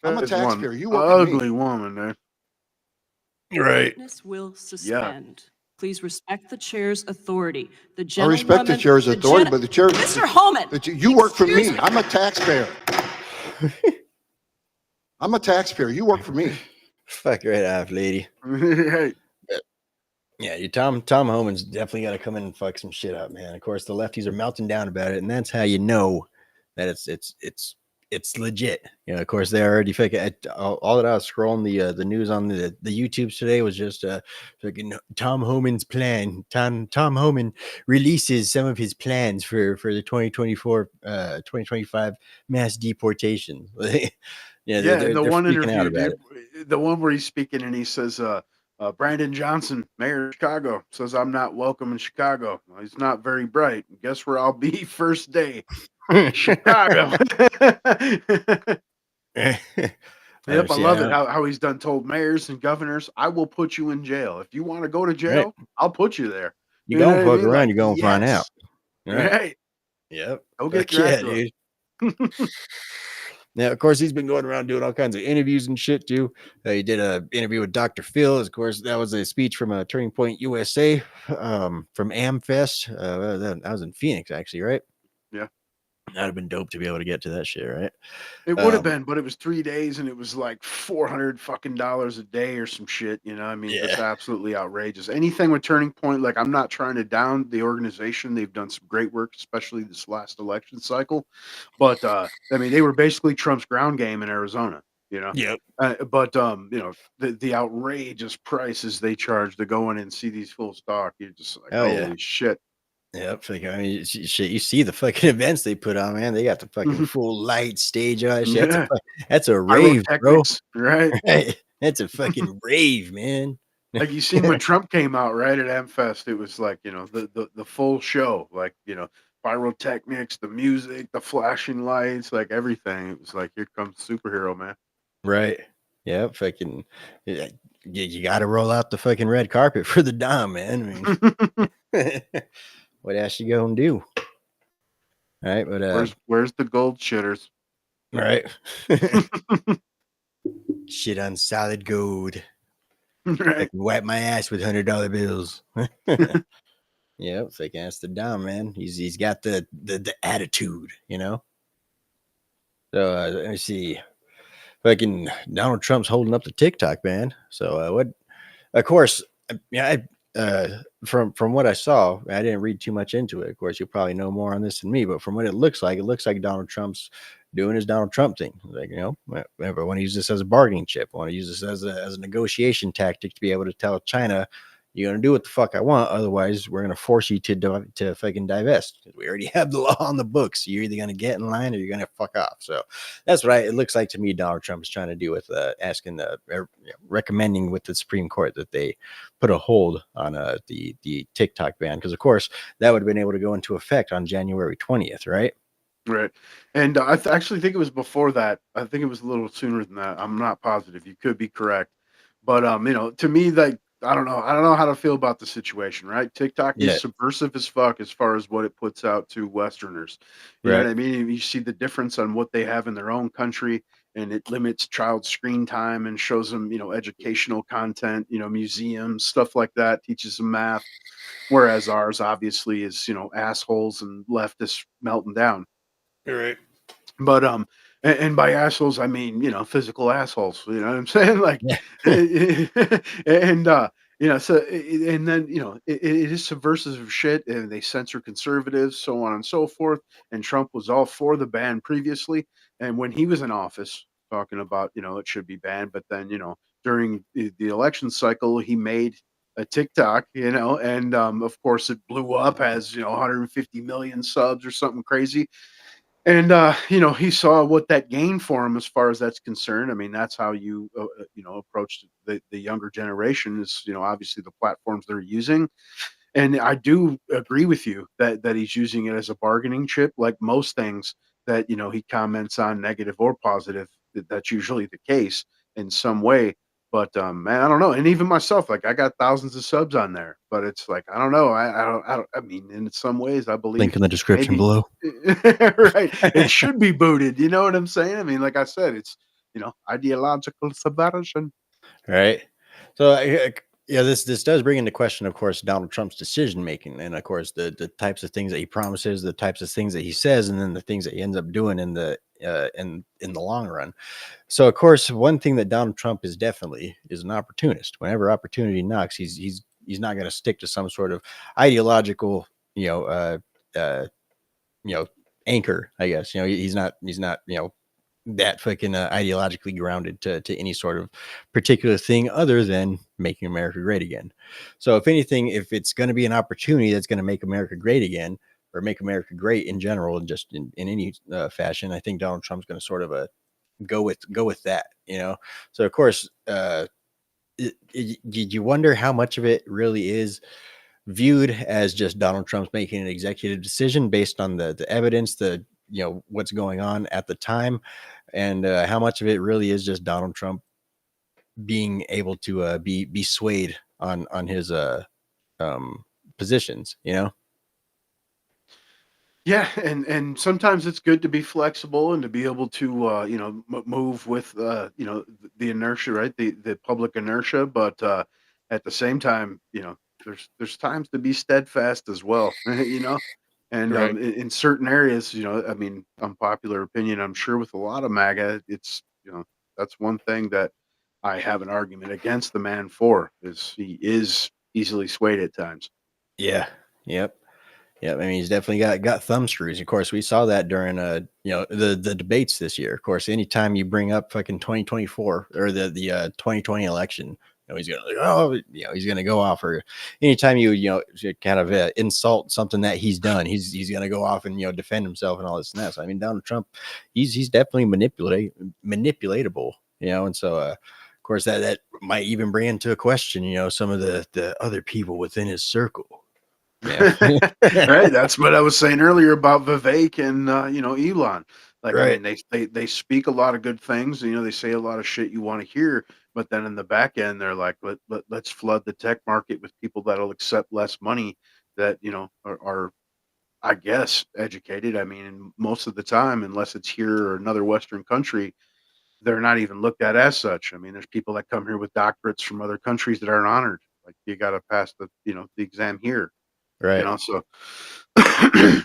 I'm a That is one taxpayer. You work for me. ugly woman, man. right. Witness will suspend. Please respect the chair's authority. The I gentlewoman. respect the chair's authority, but the chair, Mr. Holman. you work for excuse me. I'm a taxpayer. I'm a taxpayer. You work for me. Fuck right off, lady. Hey, Yeah, Tom Homan's definitely got to come in and fuck some shit up, man. Of course, the lefties are melting down about it, and that's how you know that it's legit. Of course, they already fucking all that I was scrolling the news on the YouTubes today was just fucking Tom Homan's plan. Tom Homan releases some of his plans for the 2025 mass deportation. yeah, they're and the one freaking out interview, about it. the one where he's speaking and he says, Brandon Johnson, mayor of Chicago, says I'm not welcome in Chicago. Well, he's not very bright. Guess where I'll be first day? Chicago. Yep, I love it how he's done told mayors and governors, I will put you in jail. If you want to go to jail, I'll put you there. You know gonna what I fuck mean? around, Like, you're gonna find out. yes. Right. Yep. Go get Fuck yeah, Dracula. dude. Now, of course, he's been going around doing all kinds of interviews and shit too. He did an interview with Dr. Phil. Of course, that was a speech from Turning Point USA, from AmFest. That was in Phoenix, actually, right? Yeah. That'd have been dope to be able to get to that shit, right? It would have been, but it was 3 days and it was like $400 fucking a day or some shit. I mean, it's absolutely outrageous. Anything with Turning Point, like I'm not trying to down the organization. They've done some great work, especially this last election cycle. But I mean, they were basically Trump's ground game in Arizona. Yep. But the outrageous prices they charge to go in and see these full stock, you're just like, holy shit. Yep. I mean, shit, you see the fucking events they put on, man. They got the fucking full light stage on that shit. Yeah. That's a rave, bro. Pyrotechnics, right? Right. That's a fucking rave, man. Like you seen when Trump came out, right, at AmFest, it was like, the full show, like, pyrotechnics, the music, the flashing lights, like everything. It was like, here comes superhero, man. Right. Yeah, fucking you got to roll out the fucking red carpet for the Dom, man. I mean, what else you gonna do? All right, but where's the gold shitters? right. Shit on solid gold. I Right. can wipe my ass with $100 bills. Yeah, fucking that's the Dom, man. He's got the attitude, So let me see. Fucking Donald Trump's holding up the TikTok ban. So what? Of course, yeah. From what I saw, I didn't read too much into it. Of course, you probably know more on this than me. But from what it looks like Donald Trump's doing his Donald Trump thing. Like, whatever. I want to use this as a bargaining chip. I want to use this as a negotiation tactic to be able to tell China, you're gonna do what the fuck I want. Otherwise, we're gonna force you to fucking divest. We already have the law on the books. You're either gonna get in line or you're gonna fuck off. So that's what it looks like to me. Donald Trump is trying to do with recommending with the Supreme Court that they put a hold on the TikTok ban, because of course that would have been able to go into effect on January 20th, right? Right. And I actually think it was before that. I think it was a little sooner than that. I'm not positive. You could be correct. But to me, like, I don't know how to feel about the situation, right? TikTok is subversive as fuck as far as what it puts out to Westerners. You know what I mean? You see the difference on what they have in their own country, and it limits child screen time and shows them, educational content, museums, stuff like that, teaches them math. Whereas ours obviously is, assholes and leftists melting down. Right. But and by assholes I mean, physical assholes, you know what I'm saying? Like and so and then it is subversive of shit, and they censor conservatives, so on and so forth. And Trump was all for the ban previously, and when he was in office talking about, it should be banned, but then, during the election cycle, he made a TikTok, and of course it blew up as 150 million subs or something crazy. And he saw what that gained for him as far as that's concerned. I mean, that's how you approach the younger generation is obviously the platforms they're using. And I do agree with you that he's using it as a bargaining chip, like most things that he comments on, negative or positive. That's usually the case in some way. But man, I don't know. And even myself, like I got thousands of subs on there, but it's like I don't know. I don't. I mean, in some ways, I believe Link in the description maybe below. right. It should be booted. You know what I'm saying? I mean, like I said, it's ideological subversion. Right. So yeah, this does bring into question, of course, Donald Trump's decision making, and of course the types of things that he promises, the types of things that he says, and then the things that he ends up doing in the in the long run. So of course, one thing that Donald Trump is definitely is an opportunist. Whenever opportunity knocks, he's not going to stick to some sort of ideological, uh, anchor. I guess he's not that fucking ideologically grounded to any sort of particular thing other than making America great again. So if anything, if it's going to be an opportunity that's going to make America great again or make America great in general, and just in any fashion, I think Donald Trump's going to sort of go with that, So of course, did you wonder how much of it really is viewed as just Donald Trump's making an executive decision based on the evidence, what's going on at the time, and how much of it really is just Donald Trump being able to be swayed on his positions, Yeah, and sometimes it's good to be flexible and to be able to move with the inertia, right? The public inertia, but at the same time, there's times to be steadfast as well, And Right. in certain areas, I mean, unpopular opinion, I'm sure with a lot of MAGA, it's that's one thing that I have an argument against the man for is he is easily swayed at times. Yeah. Yep. Yeah, I mean, he's definitely got thumb screws. Of course, we saw that during the debates this year. Of course, anytime you bring up fucking 2024 or the 2020 election, he's gonna he's gonna go off. Or anytime you kind of insult something that he's done, he's gonna go off and defend himself and all this and that. So I mean, Donald Trump, he's definitely manipulatable. And so of course that might even bring into a question, some of the other people within his circle. Yeah. Right. That's what I was saying earlier about Vivek and Elon. Like, I Right. mean, they speak a lot of good things. They say a lot of shit you want to hear, but then in the back end, they're like, let's flood the tech market with people that'll accept less money that are I guess educated. I mean, and most of the time, unless it's here or another Western country, they're not even looked at as such. I mean, there's people that come here with doctorates from other countries that aren't honored. Like, you got to pass the exam here. Right. So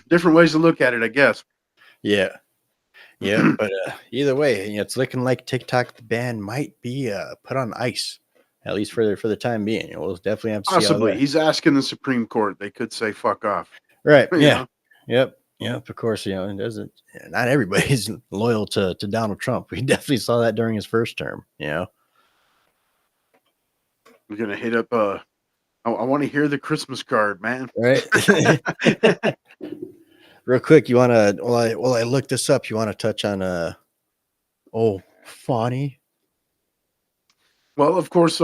different ways to look at it, I guess. Yeah. Yeah. But either way, it's looking like TikTok the ban might be put on ice, at least for the time being. We'll definitely have to see how Possibly. that. He's asking the Supreme Court. They could say fuck off. Right. You Yeah. know? Yep. Yep. Of course, it doesn't. Not everybody's loyal to Donald Trump. We definitely saw that during his first term. We're gonna hit up I want to hear the Christmas card, man. Right. Real quick, you want to? While I look this up, you want to touch on Fani? Well, of course,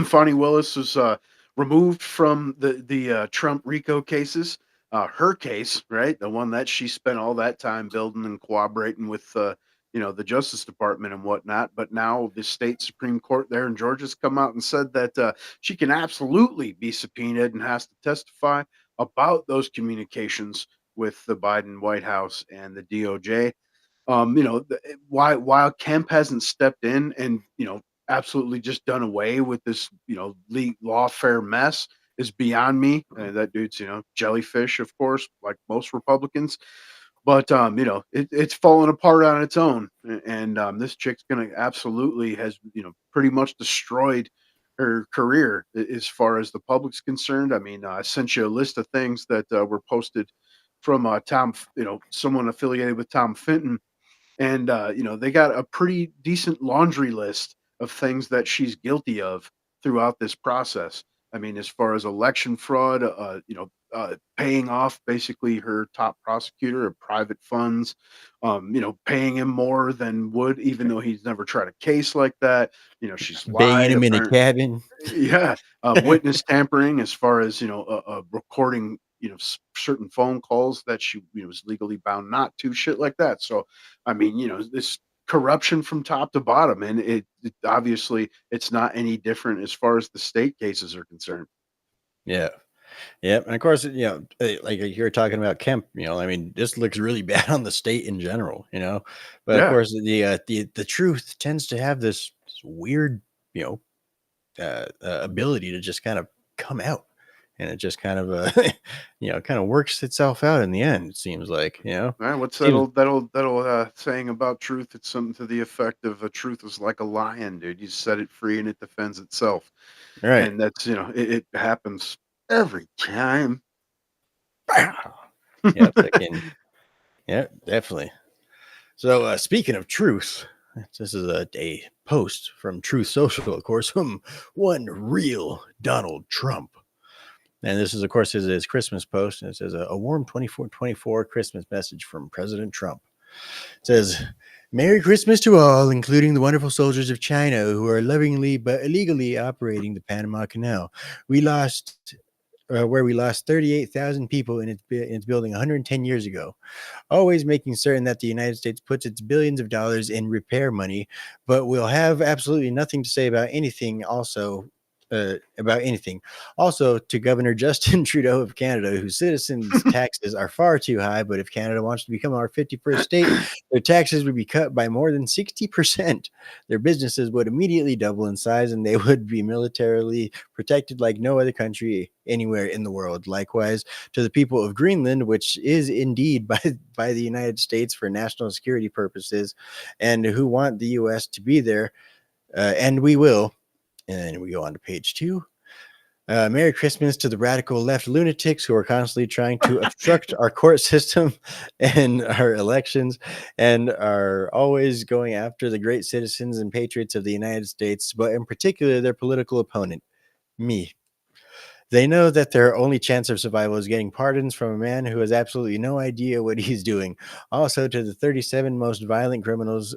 Fani Willis was removed from the Trump RICO cases. Her case, right, the one that she spent all that time building and cooperating with, the Justice Department and whatnot. But now the state Supreme Court there in Georgia's come out and said that she can absolutely be subpoenaed and has to testify about those communications with the Biden White House and the DOJ. While Kemp hasn't stepped in and absolutely just done away with this lawfare mess is beyond me. That dude's jellyfish, of course, like most Republicans. But it's fallen apart on its own, and this chick's gonna absolutely has pretty much destroyed her career as far as the public's concerned. I mean, I sent you a list of things that were posted from Tom, someone affiliated with Tom Fenton, and they got a pretty decent laundry list of things that she's guilty of throughout this process. I mean, as far as election fraud, paying off basically her top prosecutor of private funds, paying him more than would, even though he's never tried a case like that. She's Banging lied. him in a Apparently, cabin. yeah, witness tampering as far as recording certain phone calls that she was legally bound not to, shit like that. So I mean, this corruption from top to bottom, and it obviously it's not any different as far as the state cases are concerned. Yeah. Yep, and of course, like you were talking about Kemp, I mean, this looks really bad on the state in general, but of Yeah. course, the truth tends to have this weird, you know, ability to just kind of come out, and it just kind of, kind of works itself out in the end. It seems like, Right, what's that seems old saying about truth? It's something to the effect of, "A truth is like a lion, dude. You set it free and it defends itself." right. And that's it happens every time. Yep, yeah, definitely. So, speaking of truth, this is a post from Truth Social, of course, from one real Donald Trump. And this is, of course, his Christmas post. And it says, a warm 24/24 Christmas message from President Trump. It says, Merry Christmas to all, including the wonderful soldiers of China who are lovingly but illegally operating the Panama Canal. Where we lost 38,000 people in its building 110 years ago, always making certain that the United States puts its billions of dollars in repair money, but will have absolutely nothing to say about anything. Also, to Governor Justin Trudeau of Canada, whose citizens' taxes are far too high, but if Canada wants to become our 51st state, their taxes would be cut by more than 60%. Their businesses would immediately double in size, and they would be militarily protected like no other country anywhere in the world. Likewise, to the people of Greenland, which is indeed by the United States for national security purposes, and who want the U.S. to be there, and we will. And we go on to page 2. Merry Christmas to the radical left lunatics who are constantly trying to obstruct our court system and our elections, and are always going after the great citizens and patriots of the United States, but in particular their political opponent, me. They know that their only chance of survival is getting pardons from a man who has absolutely no idea what he's doing. Also, to the 37 most violent criminals,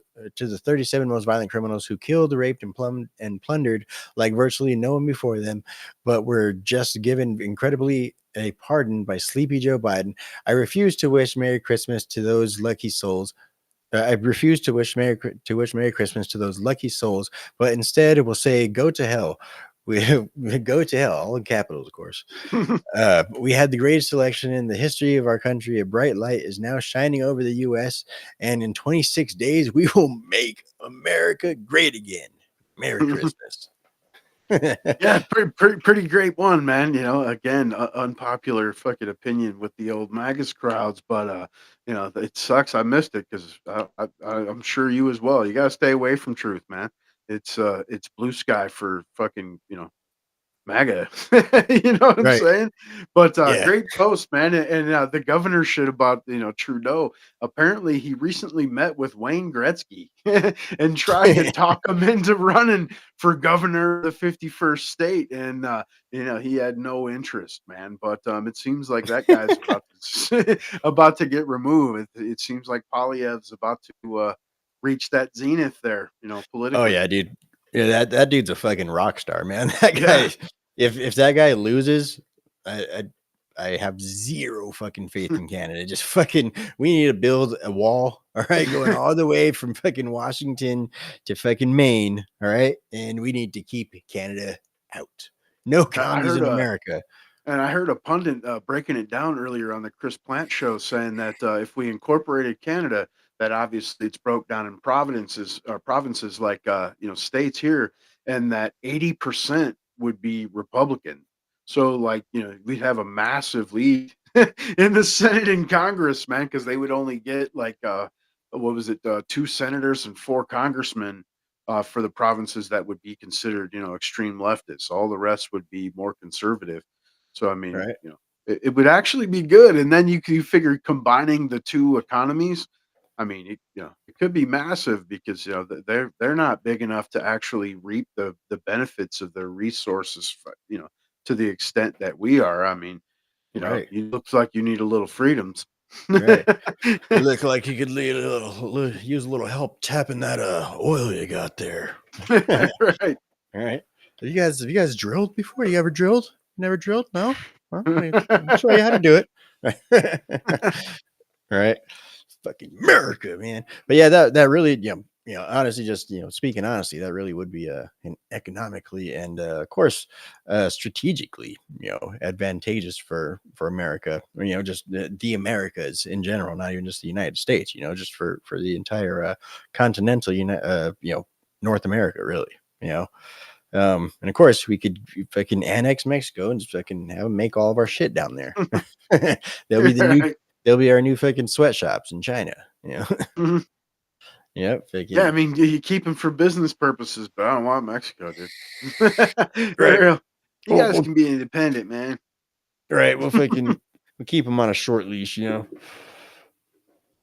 who killed, raped, and plundered like virtually no one before them, but were just given incredibly a pardon by sleepy Joe Biden. I refuse to wish Merry Christmas to those lucky souls. I refuse to wish Merry Christmas to those lucky souls, but instead will say, "Go to hell." We go to hell, all in capitals, of course. We had the greatest election in the history of our country. A bright light is now shining over the U.S., and in 26 days, we will make America great again. Merry Christmas. Yeah, pretty great one, man. Again, unpopular fucking opinion with the old Magus crowds, but it sucks. I missed it because I'm sure you as well. You gotta stay away from truth, man. It's blue sky for fucking MAGA. You know what I'm Right. saying? But Yeah. great post, man. And the governor shit about Trudeau. Apparently, he recently met with Wayne Gretzky and tried to talk him into running for governor of the 51st state, and he had no interest, man. But it seems like that guy's about to get removed. It seems like Poilievre's about to reach that zenith there, Oh politically. yeah, dude. Yeah, that dude's a fucking rock star, man. That Yeah. guy, if that guy loses, I have zero fucking faith in Canada. Just fucking, we need to build a wall, all right, going all the way from fucking Washington to fucking Maine, all right, and we need to keep Canada out. No I commies heard in a America. And I heard a pundit breaking it down earlier on the Chris Plant show, saying that if we incorporated Canada, that obviously it's broke down in provinces like states here, and that 80% would be Republican. So like we'd have a massive lead in the Senate and Congress, man, because they would only get like what was it, 2 senators and 4 congressmen. For the provinces that would be considered, extreme leftists, all the rest would be more conservative. So I mean, Right. it would actually be good, and then you figure combining the two economies, I mean, it could be massive because they're not big enough to actually reap the benefits of their resources, to the extent that we are. I mean, Right. it looks like you need a little freedoms. Right. You look like you could use a little help tapping that oil you got there. Right. All right. Have you guys drilled before? You ever drilled? Never drilled? No? Well, I'll show you how to do it. Right. Fucking America, man. But yeah, that really, honestly, just speaking honestly, that really would be an economically and of course strategically, advantageous for America. Just the Americas in general, not even just the United States. Just for the entire continental, North America, really. And of course, we could fucking annex Mexico and just fucking have them make all of our shit down there. They'll be the new, Right. they'll be our new fucking sweatshops in China. Mhm. Yep, Yeah, I fucking mean, you keep them for business purposes, but I don't want Mexico, dude. For right. real. You Well, guys can be independent, man. right. We'll keep them on a short leash.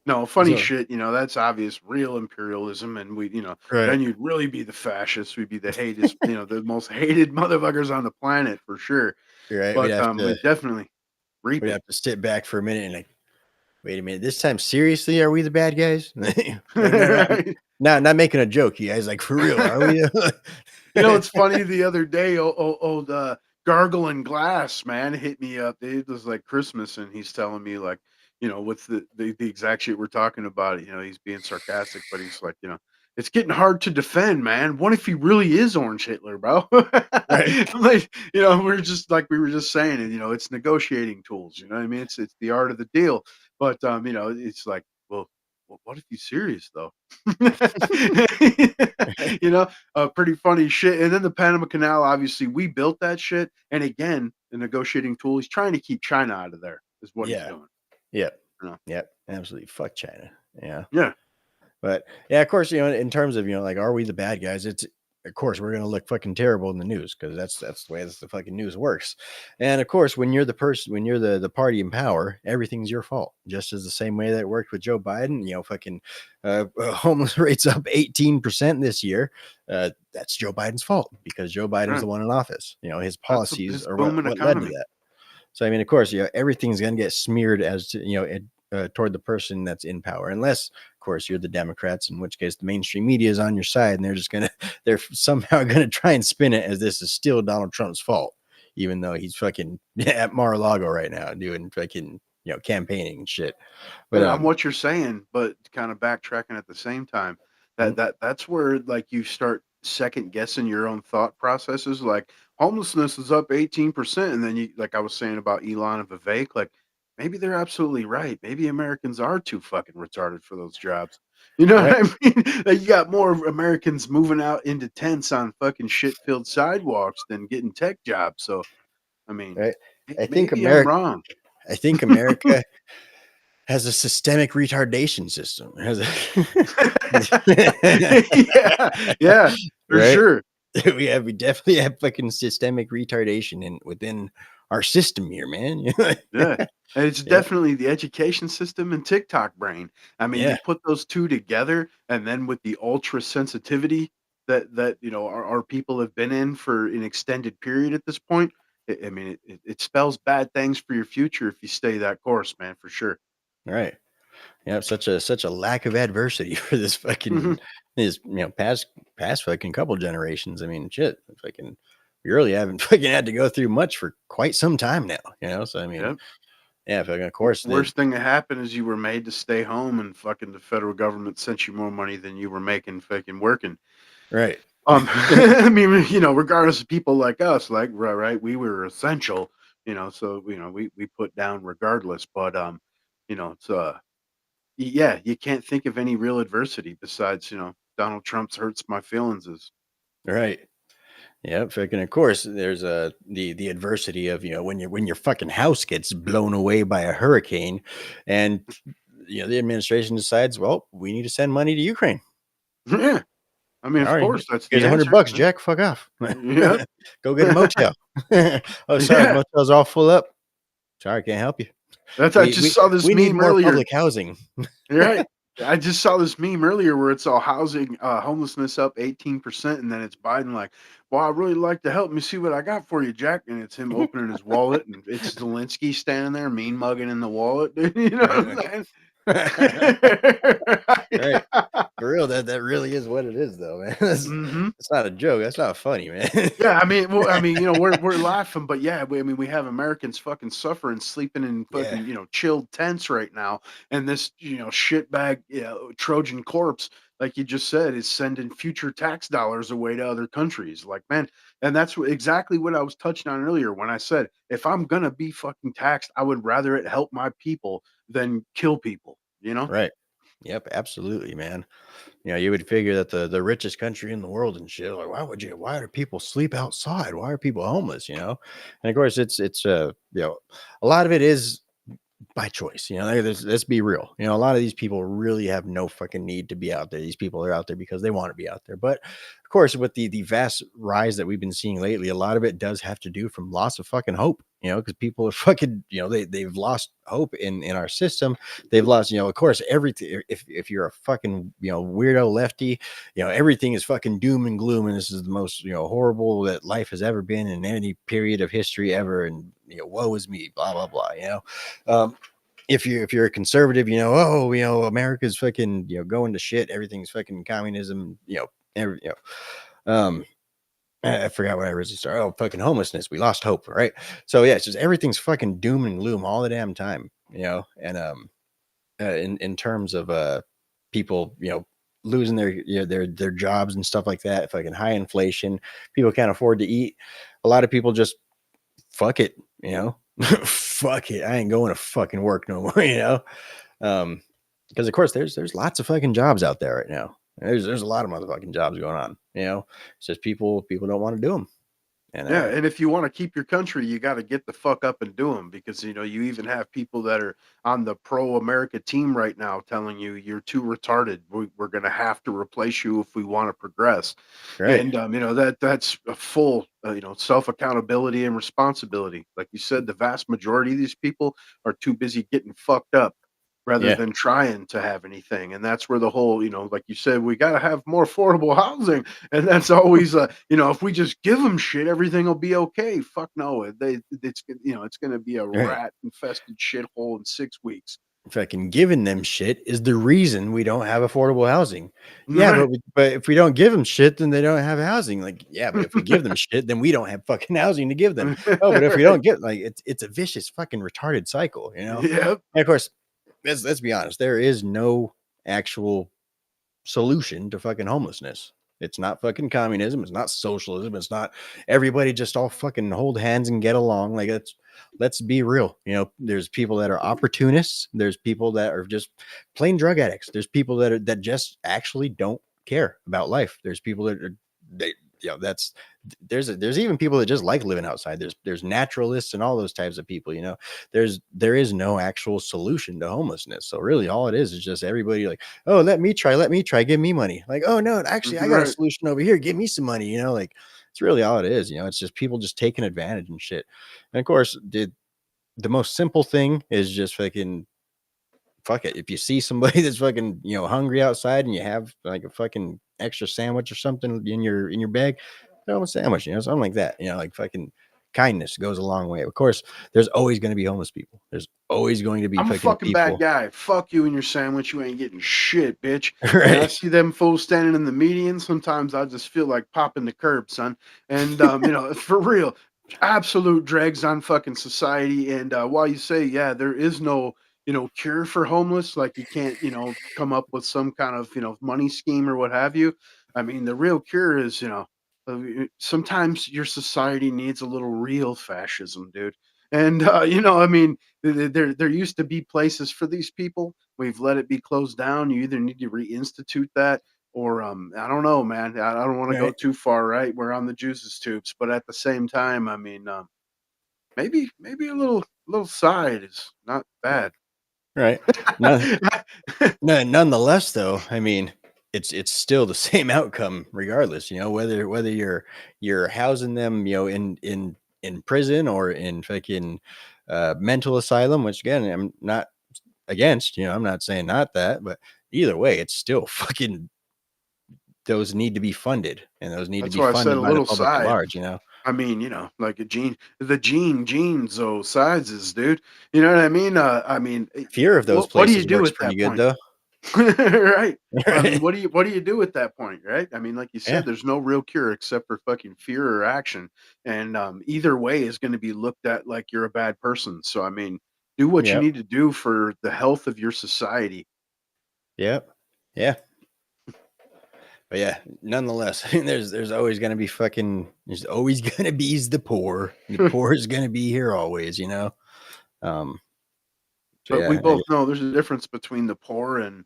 No, funny So shit, that's obvious real imperialism, and right, then you'd really be the fascists. We'd be the hatest, the most hated motherfuckers on the planet for sure. right. But we definitely reap We'd it. have to step back for a minute and like, wait a minute. This time, seriously, are we the bad guys? Like, Right. not making a joke, you guys. Like for real, are we? It's funny. The other day, old Gargle and Glass man hit me up. It was like Christmas, and he's telling me like, with the exact shit we're talking about. He's being sarcastic, but he's like, it's getting hard to defend, man. What if he really is Orange Hitler, bro? Right. I'm like, we're just like we were just saying, and it's negotiating tools. You know what I mean? It's the art of the deal. But it's like, well, what if he's serious though? Pretty funny shit. And then the Panama Canal, obviously, we built that shit. And again, the negotiating tool, he's trying to keep China out of there, is what he's Yeah. doing. Yep. You know? Yep. Absolutely. Fuck China. Yeah. Yeah. But yeah, of course, in terms of, like, are we the bad guys? It's, of course, we're going to look fucking terrible in the news because that's the way the fucking news works. And of course, when you're the party in power, everything's your fault. Just as the same way that it worked with Joe Biden, fucking homeless rates up 18% this year. That's Joe Biden's fault because Joe Biden's Right. the one in office. His That's policies his are what booming led to economy. that. So, I mean, of course, everything's going to get smeared as to, toward the person that's in power, unless, of course, you're the Democrats, in which case the mainstream media is on your side and they're somehow going to try and spin it as this is still Donald Trump's fault, even though he's fucking at Mar-a-Lago right now doing fucking, campaigning and shit. But, on what you're saying, but kind of backtracking at the same time, that's where like you start second guessing your own thought processes. Like homelessness is up 18%, and then you, like I was saying about Elon and Vivek, like maybe they're absolutely right. Maybe Americans are too fucking retarded for those jobs. You know Right. what I mean? Like you got more Americans moving out into tents on fucking shit-filled sidewalks than getting tech jobs. So, I mean, right. I think maybe I'm wrong. America has a systemic retardation system. It has Yeah, for Right? sure. We definitely have fucking systemic retardation within our system here, man. Yeah. And it's Yeah. definitely the education system and TikTok brain. I mean, Yeah. you put those two together, and then with the ultra sensitivity that our people have been in for an extended period at this point, I mean, it spells bad things for your future if you stay that course, man, for sure. Right. Yeah, such a lack of adversity for this Mhm. fucking past fucking couple generations. I mean, shit, fucking we really haven't fucking had to go through much for quite some time now. So I mean, Yep. yeah, fucking of course Worst thing that happened is you were made to stay home, and fucking the federal government sent you more money than you were making fucking working. right. I mean, regardless of people like us, like right, we were essential, so we put down regardless. But it's yeah, you can't think of any real adversity besides Donald Trump's hurts my feelings is. Right. Yeah, fucking of course there's the adversity of when your fucking house gets blown away by a hurricane and the administration decides, well, we need to send money to Ukraine. Yeah, I mean, All of right, course that's here's the answer. $100, Jack. Fuck off. Yep. Go get a motel. Oh, sorry, Yeah, motel's all full up. Sorry, can't help you. I just saw this We need meme more earlier. public housing. You're right. I just saw this meme earlier where it's all housing homelessness up 18%, and then it's Biden like, "Well, I really like to help. Let me see what I got for you, Jack." And it's him opening his wallet, and it's Zelensky standing there, mean mugging in the wallet. You know what I'm saying? Right. For real, that really is what it is, though, man. That's, hmm that's not a joke. That's not funny, man. Yeah, I mean, we're laughing, but yeah, I mean, we have Americans fucking suffering, sleeping in Yeah. fucking, chilled tents right now, and this, shitbag, Trojan corpse, like you just said, is sending future tax dollars away to other countries. Like, man, and that's exactly what I was touching on earlier when I said, if I'm gonna be fucking taxed, I would rather it help my people than kill people. You know? Right. Yep, absolutely, man. You would figure that the richest country in the world and shit, like, why do people sleep outside? Why are people homeless? And of course it's a lot of it is by choice. Let's be real. A lot of these people really have no fucking need to be out there. These people are out there because they want to be out there. But of course, with the vast rise that we've been seeing lately, a lot of it does have to do from loss of fucking hope. Because people are fucking, they've lost hope in our system. They've lost, of course, everything. If you're a fucking, weirdo lefty, everything is fucking doom and gloom, and this is the most, horrible that life has ever been in any period of history ever, and woe is me, blah blah blah. If you're a conservative, America's fucking, going to shit. Everything's fucking communism. Um, I forgot what I originally started. Oh, fucking homelessness. We lost hope, right? So yeah, it's just everything's fucking doom and gloom all the damn time. And in terms of people, losing their jobs and stuff like that, fucking high inflation, people can't afford to eat. A lot of people just fuck it, fuck it. I ain't going to fucking work no more, because of course there's lots of fucking jobs out there right now. There's a lot of motherfucking jobs going on, It's just people don't want to do them. And Yeah, and if you want to keep your country, you got to get the fuck up and do them because you even have people that are on the pro America team right now telling you you're too retarded. We're going to have to replace you if we want to progress. right, And that's a full self accountability and responsibility. Like you said, the vast majority of these people are too busy getting fucked up rather yeah, than trying to have anything. And that's where the whole, like you said, we got to have more affordable housing. And that's always, if we just give them shit, everything will be okay. Fuck no, it's going to be a right. rat infested shithole in 6 weeks. Fucking giving them shit is the reason we don't have affordable housing. Yeah, Right. but if we don't give them shit, then they don't have housing. Like, yeah, but if we give them shit, then we don't have fucking housing to give them. Oh, but if we don't get, like, it's a vicious fucking retarded cycle, Yep. And of course, let's be honest, there is no actual solution to fucking homelessness. It's not fucking communism. It's not socialism. It's not everybody just all fucking hold hands and get along. Like, let's be real. There's people that are opportunists. There's people that are just plain drug addicts. There's people that just actually don't care about life. There's people that are they that's there's even people that just like living outside. There's naturalists and all those types of people. There is no actual solution to homelessness. So really all it is just everybody like, oh, let me try, give me money. Like, oh no, actually I got a Right. solution over here, give me some money. Like, it's really all it is. It's just people just taking advantage and shit. And of course, the most simple thing is just fucking fuck it. If you see somebody that's fucking, hungry outside and you have like a fucking extra sandwich or something in your bag, throw them a sandwich, something like that. Like fucking kindness goes a long way. Of course, there's always going to be homeless people. There's always going to be I'm a fucking fucking bad people. guy. Fuck you and your sandwich. You ain't getting shit, bitch. And I Right. see them fools standing in the median. Sometimes I just feel like popping the curb, son. And for real, absolute dregs on fucking society. And while you say, yeah, there is no, cure for homeless, like you can't, come up with some kind of, money scheme or what have you. I mean, the real cure is, sometimes your society needs a little real fascism, dude. And I mean, there used to be places for these people. We've let it be closed down. You either need to reinstitute that or I don't know, man. I don't want to go Right. too far, right? We're on the juices tubes, but at the same time, I mean, maybe a little side is not bad. Right. No, no, nonetheless, though, I mean, it's still the same outcome regardless. Whether you're housing them, in prison or in fucking mental asylum. Which again, I'm not against. I'm not saying not that, but either way, it's still fucking. Those need to be funded, and those need to That's be why I said funded a by the little public at side. large. I mean, like the genes, those sizes, dude. You know what I mean? Fear of those what do you places do works at pretty that good, point? though. Right. I mean, Right. what do you do at that point, right? I mean, like you Yeah. said, there's no real cure except for fucking fear or action, and either way is going to be looked at like you're a bad person. So I mean, do what you Yep. need to do for the health of your society. Yep. Yeah. But yeah, nonetheless, there's always gonna be there's always gonna be the poor. The poor is gonna be here always. Um. So But we yeah. both know there's a difference between the poor and,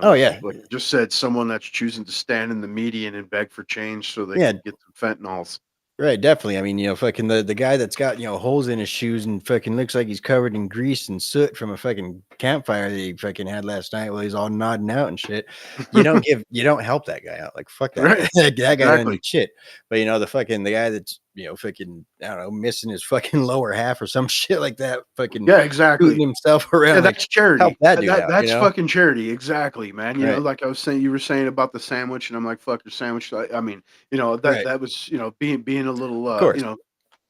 Oh yeah. like you just said, someone that's choosing to stand in the median and beg for change so they Yeah. can get some fentanyls. Right, definitely. I mean, fucking the guy that's got, holes in his shoes and fucking looks like he's covered in grease and soot from a fucking campfire that he fucking had last night while he's all nodding out and shit. You don't help that guy out. Like, fuck that guy. Right. That guy doesn't Exactly. need shit. But the guy that's, fucking, I don't know, missing his fucking lower half or some shit like that, fucking Yeah, shooting exactly. himself Yeah, around. Like, that's charity. help that dude out, That's fucking charity. Exactly, man. Right. Like I was saying, you were saying about the sandwich, and I'm like, fuck your sandwich. I mean, Right. that was, being a little, Of course.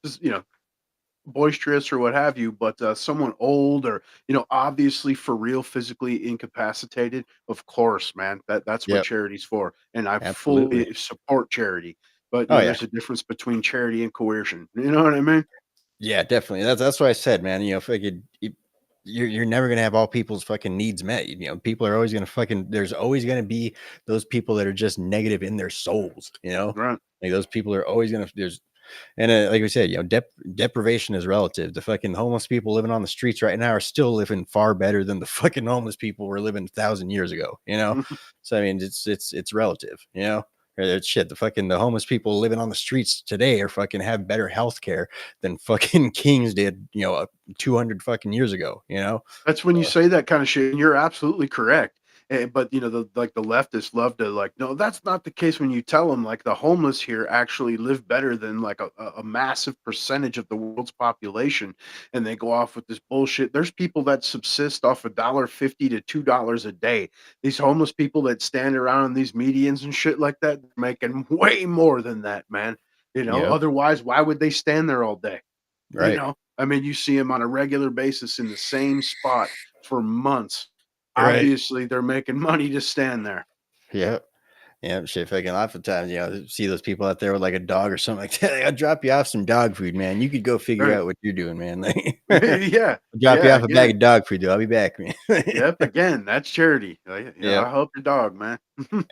just, boisterous or what have you, but someone old or, obviously for real physically incapacitated, of course, man, that's what Yep. charity's for. And I Absolutely. fully support charity. But, Oh yeah. there's a difference between charity and coercion. You know what I mean? Yeah, definitely. That's what I said, man. Fucking, you're never gonna have all people's fucking needs met. People are always gonna there's always gonna be those people that are just negative in their souls. Right. Like those people are always gonna like we said, deprivation is relative. The fucking homeless people living on the streets right now are still living far better than the fucking homeless people were living 1,000 years ago. So I mean, it's relative. Shit, the homeless people living on the streets today are fucking have better health care than fucking kings did, 200 fucking years ago. That's when you say that kind of shit, and you're absolutely correct. But the leftists love to like, no, that's not the case. When you tell them like the homeless here actually live better than like a massive percentage of the world's population, and they go off with this bullshit. There's people that subsist off $1.50 to $2 a day. These homeless people that stand around in these medians and shit like that, they're making way more than that, man. Yep. Otherwise, why would they stand there all day? Right. I mean, you see them on a regular basis in the same spot for months. Right. Obviously, they're making money to stand there. Yep. Yeah, shit, fucking lots of times, see those people out there with like a dog or something like that. I'll drop you off some dog food, man. You could go figure Right. out what you're doing, man. Yeah. I'll drop you off a Again. bag of dog food, though. I'll be back, man. Yep. Again, that's charity. Yep. I help your dog, man.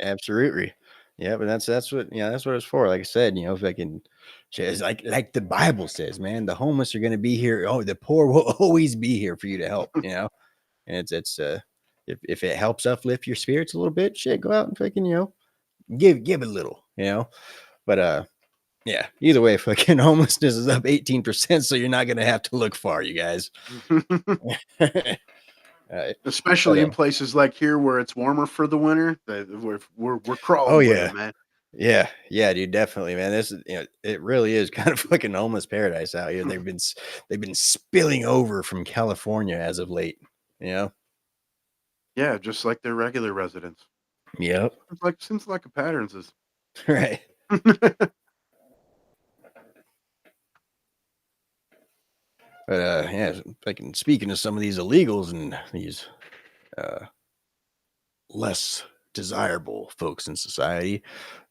Absolutely. Yeah, but that's what that's what it's for. Like I said, fucking shit, it's like the Bible says, man. The homeless are gonna be here. Oh, the poor will always be here for you to help. And it's if it helps uplift your spirits a little bit, shit, go out and fucking give a little. But yeah, either way, fucking homelessness is up 18%, so you're not gonna have to look far, you guys. Especially in places like here where it's warmer for the winter. We're crawling. Oh with yeah, it, man. Yeah, dude, definitely, man. This is, it really is kind of fucking homeless paradise out here. They've been spilling over from California as of late. Yeah, just like their regular residents. Yep. Seems like a patterns is Right. But yeah, fucking speaking of some of these illegals and these less desirable folks in society,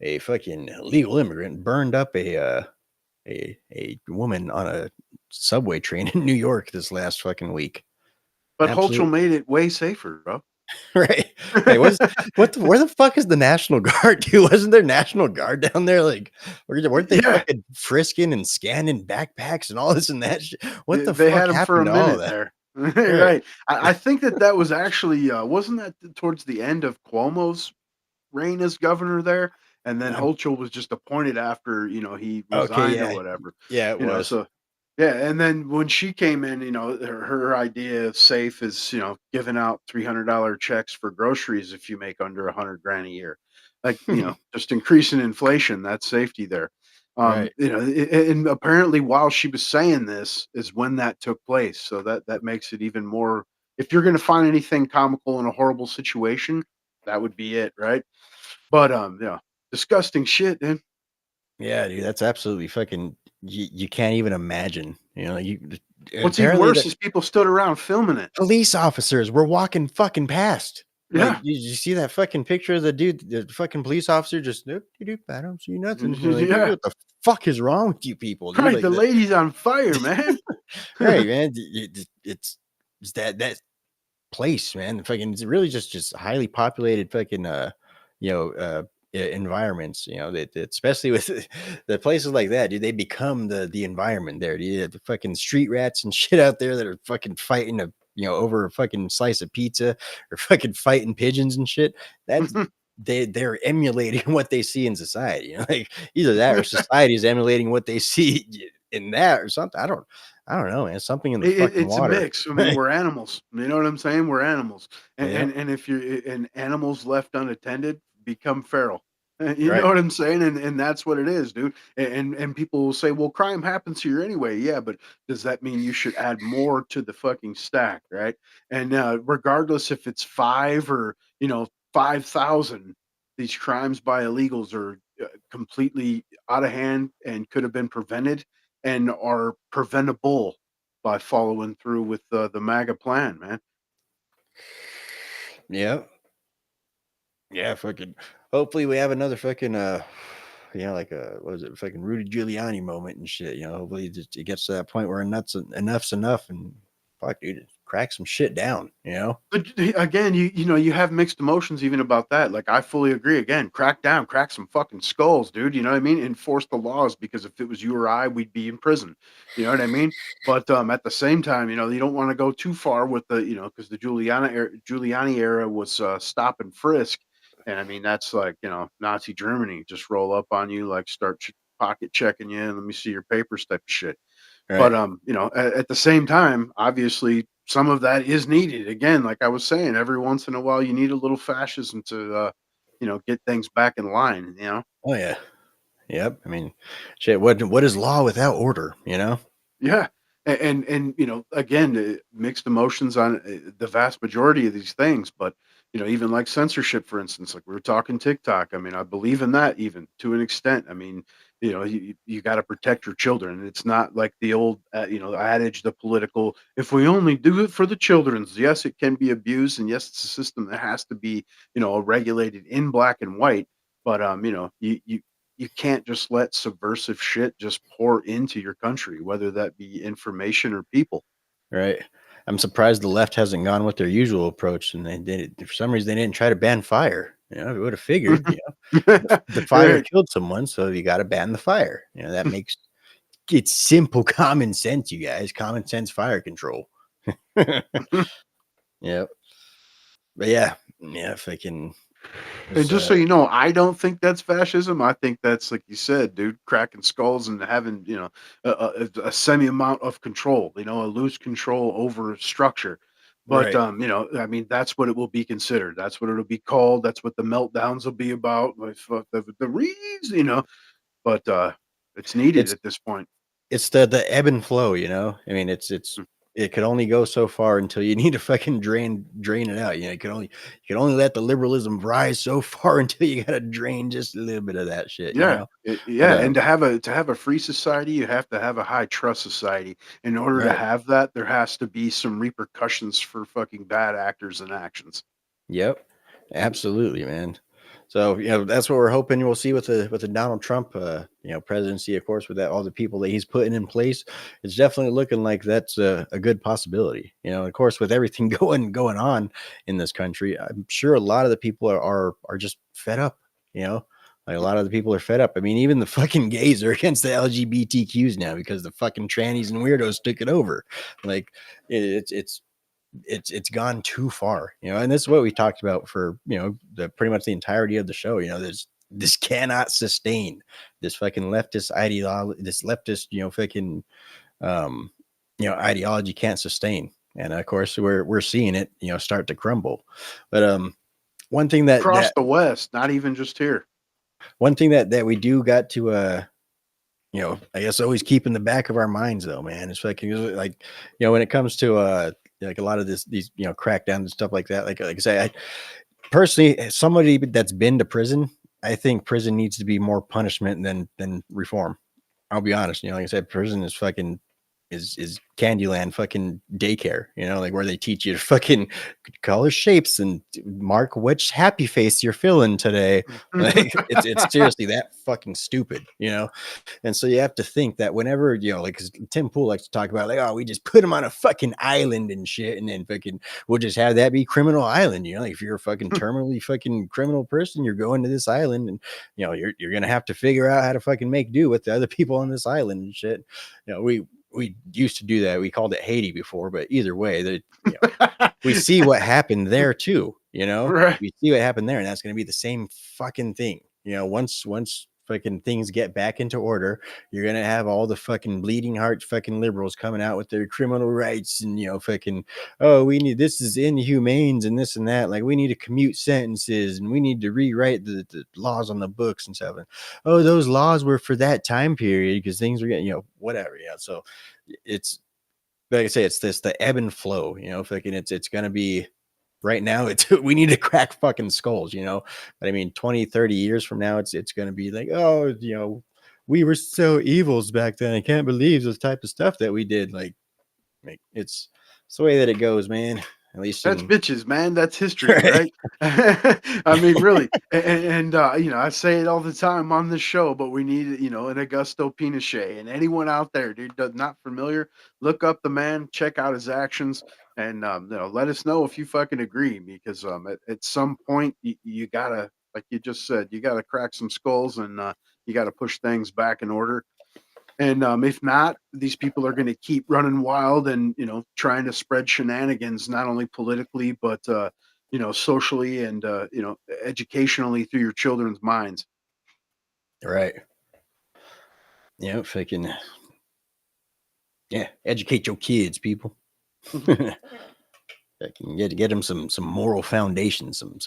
a fucking illegal immigrant burned up a woman on a subway train in New York this last fucking week. But Absolute- Hochul made it way safer, bro. Right. Hey, where the fuck is the National Guard, dude? Wasn't there National Guard down there? Like, weren't they fucking frisking and scanning backpacks and all this and that shit? What the They fuck had him for a happened to all minute that? there. Right. I think that was actually wasn't that towards the end of Cuomo's reign as governor there, and then Hochul was just appointed after he resigned or whatever. Yeah, it was. So yeah, and then when she came in, her idea of safe is giving out $300 checks for groceries if you make under $100,000 a year, like just increasing inflation. That's safety there. Right. And apparently while she was saying this is when that took place. So that makes it even more if you're going to find anything comical in a horrible situation, that would be it, right? But yeah, disgusting shit, dude. Yeah, dude, that's absolutely fucking. You can't even imagine. You know, What's even apparently worse the is people stood around filming it. police officers were walking fucking past. Like, Yeah, you see that fucking picture of the dude, the fucking police officer just nope, I don't see nothing. You're like, dude, yeah, what the fuck is wrong with you people, dude? right. Like The the lady's on fire, man. right, man. It's that place, man. Fucking, it's really just highly populated fucking you know environments. You know that especially with the places like that, dude. They become the environment there. You have the fucking street rats and shit out there that are fucking fighting over a fucking slice of pizza or fucking fighting pigeons and shit. That's they're emulating what they see in society. You know, like either that or society is emulating what they see in that or something. I don't know, man. Something in the fucking It's a water. mix. I mean, we're animals. You know what I'm saying? We're animals, and Yeah. and if you're and animals left unattended become feral. You know Right. what I'm saying? And that's what it is, dude. And people will say, well, crime happens here anyway. Yeah, but does that mean you should add more to the fucking stack, right? And regardless if it's 5,000, these crimes by illegals are completely out of hand and could have been prevented and are preventable by following through with the MAGA plan, man. Yeah. Yeah, fucking. Hopefully, we have another fucking like a what is it, fucking Rudy Giuliani moment and shit. You know, hopefully it gets to that point where enough's enough, and fuck, dude, crack some shit down. You know. But again, you have mixed emotions even about that. Like I fully agree. Again, crack down, crack some fucking skulls, dude. You know what I mean? Enforce the laws because if it was you or I, we'd be in prison. You know what I mean? But at the same time, you don't want to go too far with because the Giuliani era was stop and frisk, and I mean that's like Nazi Germany, just roll up on you, like start pocket checking you, and let me see your papers type of shit. But Right. at the same time, obviously, some of that is needed. Again, like I was saying, every once in a while, you need a little fascism to, get things back in line. Oh yeah. Yep. I mean, shit. What is law without order? You know. Yeah, and again, mixed emotions on the vast majority of these things. But even like censorship, for instance, like we were talking TikTok. I mean, I believe in that even to an extent. I mean, you got to protect your children. It's not like the old adage, the political. If we only do it for the children's, yes, it can be abused, and yes, it's a system that has to be regulated in black and white. But you can't just let subversive shit just pour into your country, whether that be information or people. Right. I'm surprised the left hasn't gone with their usual approach, and they did for some reason they didn't try to ban fire. You know, we would have figured. You know, the fire Right. killed someone, so you got to ban the fire. You know, that makes it's simple common sense, you guys. Common sense fire control. Yep. But yeah, fucking. And just so you know, I don't think that's fascism. I think that's like you said, dude, cracking skulls and having a semi amount of control, a loose control over structure. But right. I mean, that's what it will be considered. That's what it'll be called. That's what the meltdowns will be about. Like, fuck the reason. But it's needed It's at this point. it's the ebb and flow, you know. I mean, it could only go so far until you need to fucking drain it out. You know, you can only let the liberalism rise so far until you gotta drain just a little bit of that shit, you Yeah, know. But yeah, and to have a free society, you have to have a high trust society. In order to right. have that, there has to be some repercussions for fucking bad actors and actions. Yep. Absolutely, man. So, that's what we're hoping we'll see with the Donald Trump presidency, of course, with that all the people that he's putting in place. It's definitely looking like that's a good possibility. Of course, with everything going on in this country, I'm sure a lot of the people are just fed up, you know. Like a lot of the people are fed up. I mean, even the fucking gays are against the LGBTQs now because the fucking trannies and weirdos took it over. Like it's gone too far, and this is what we talked about for the pretty much the entirety of the show. This cannot sustain this fucking leftist ideology, this leftist fucking ideology can't sustain, and of course we're seeing it start to crumble. But one thing that Across the West, not even just here. one thing that we do got to I guess always keep in the back of our minds though, man, it's like when it comes to like a lot of these crackdowns and stuff like that. Like I say, I personally, as somebody that's been to prison, I think prison needs to be more punishment than reform. I'll be honest, like I said, prison is fucking is Candyland fucking daycare, like where they teach you to fucking color shapes and mark which happy face you're feeling today. Like it's seriously that fucking stupid, And so you have to think that whenever, like 'cause Tim Pool likes to talk about like, oh, we just put them on a fucking island and shit, and then fucking we'll just have that be criminal island. Like if you're a fucking terminally fucking criminal person, you're going to this island, and you're gonna have to figure out how to fucking make do with the other people on this island and shit. We used to do that. We called it Haiti before, but either way, we see what happened there too. Right. We see what happened there, and that's going to be the same fucking thing. Once fucking things get back into order, you're gonna have all the fucking bleeding heart fucking liberals coming out with their criminal rights and fucking, oh, we need, this is inhumanes and this and that, like we need to commute sentences and we need to rewrite the laws on the books and stuff. And, oh, those laws were for that time period because things were getting whatever. So it's like I say, it's the ebb and flow, fucking it's gonna be. Right now, we need to crack fucking skulls, but I mean, 20, 30 years from now, it's going to be like, oh, we were so evils back then. I can't believe this type of stuff that we did. Like it's the way that it goes, man. At least that's bitches, man. That's history, right? I mean, really. And I say it all the time on this show, but we need, an Augusto Pinochet. And anyone out there, dude, not familiar, look up the man, check out his actions, and let us know if you fucking agree. Because at some point, you gotta, like you just said, you gotta crack some skulls, and you gotta push things back in order. And if not, these people are going to keep running wild and, trying to spread shenanigans, not only politically, but, socially and, educationally through your children's minds. Right. Fucking, educate your kids, people. Get them some moral foundation, some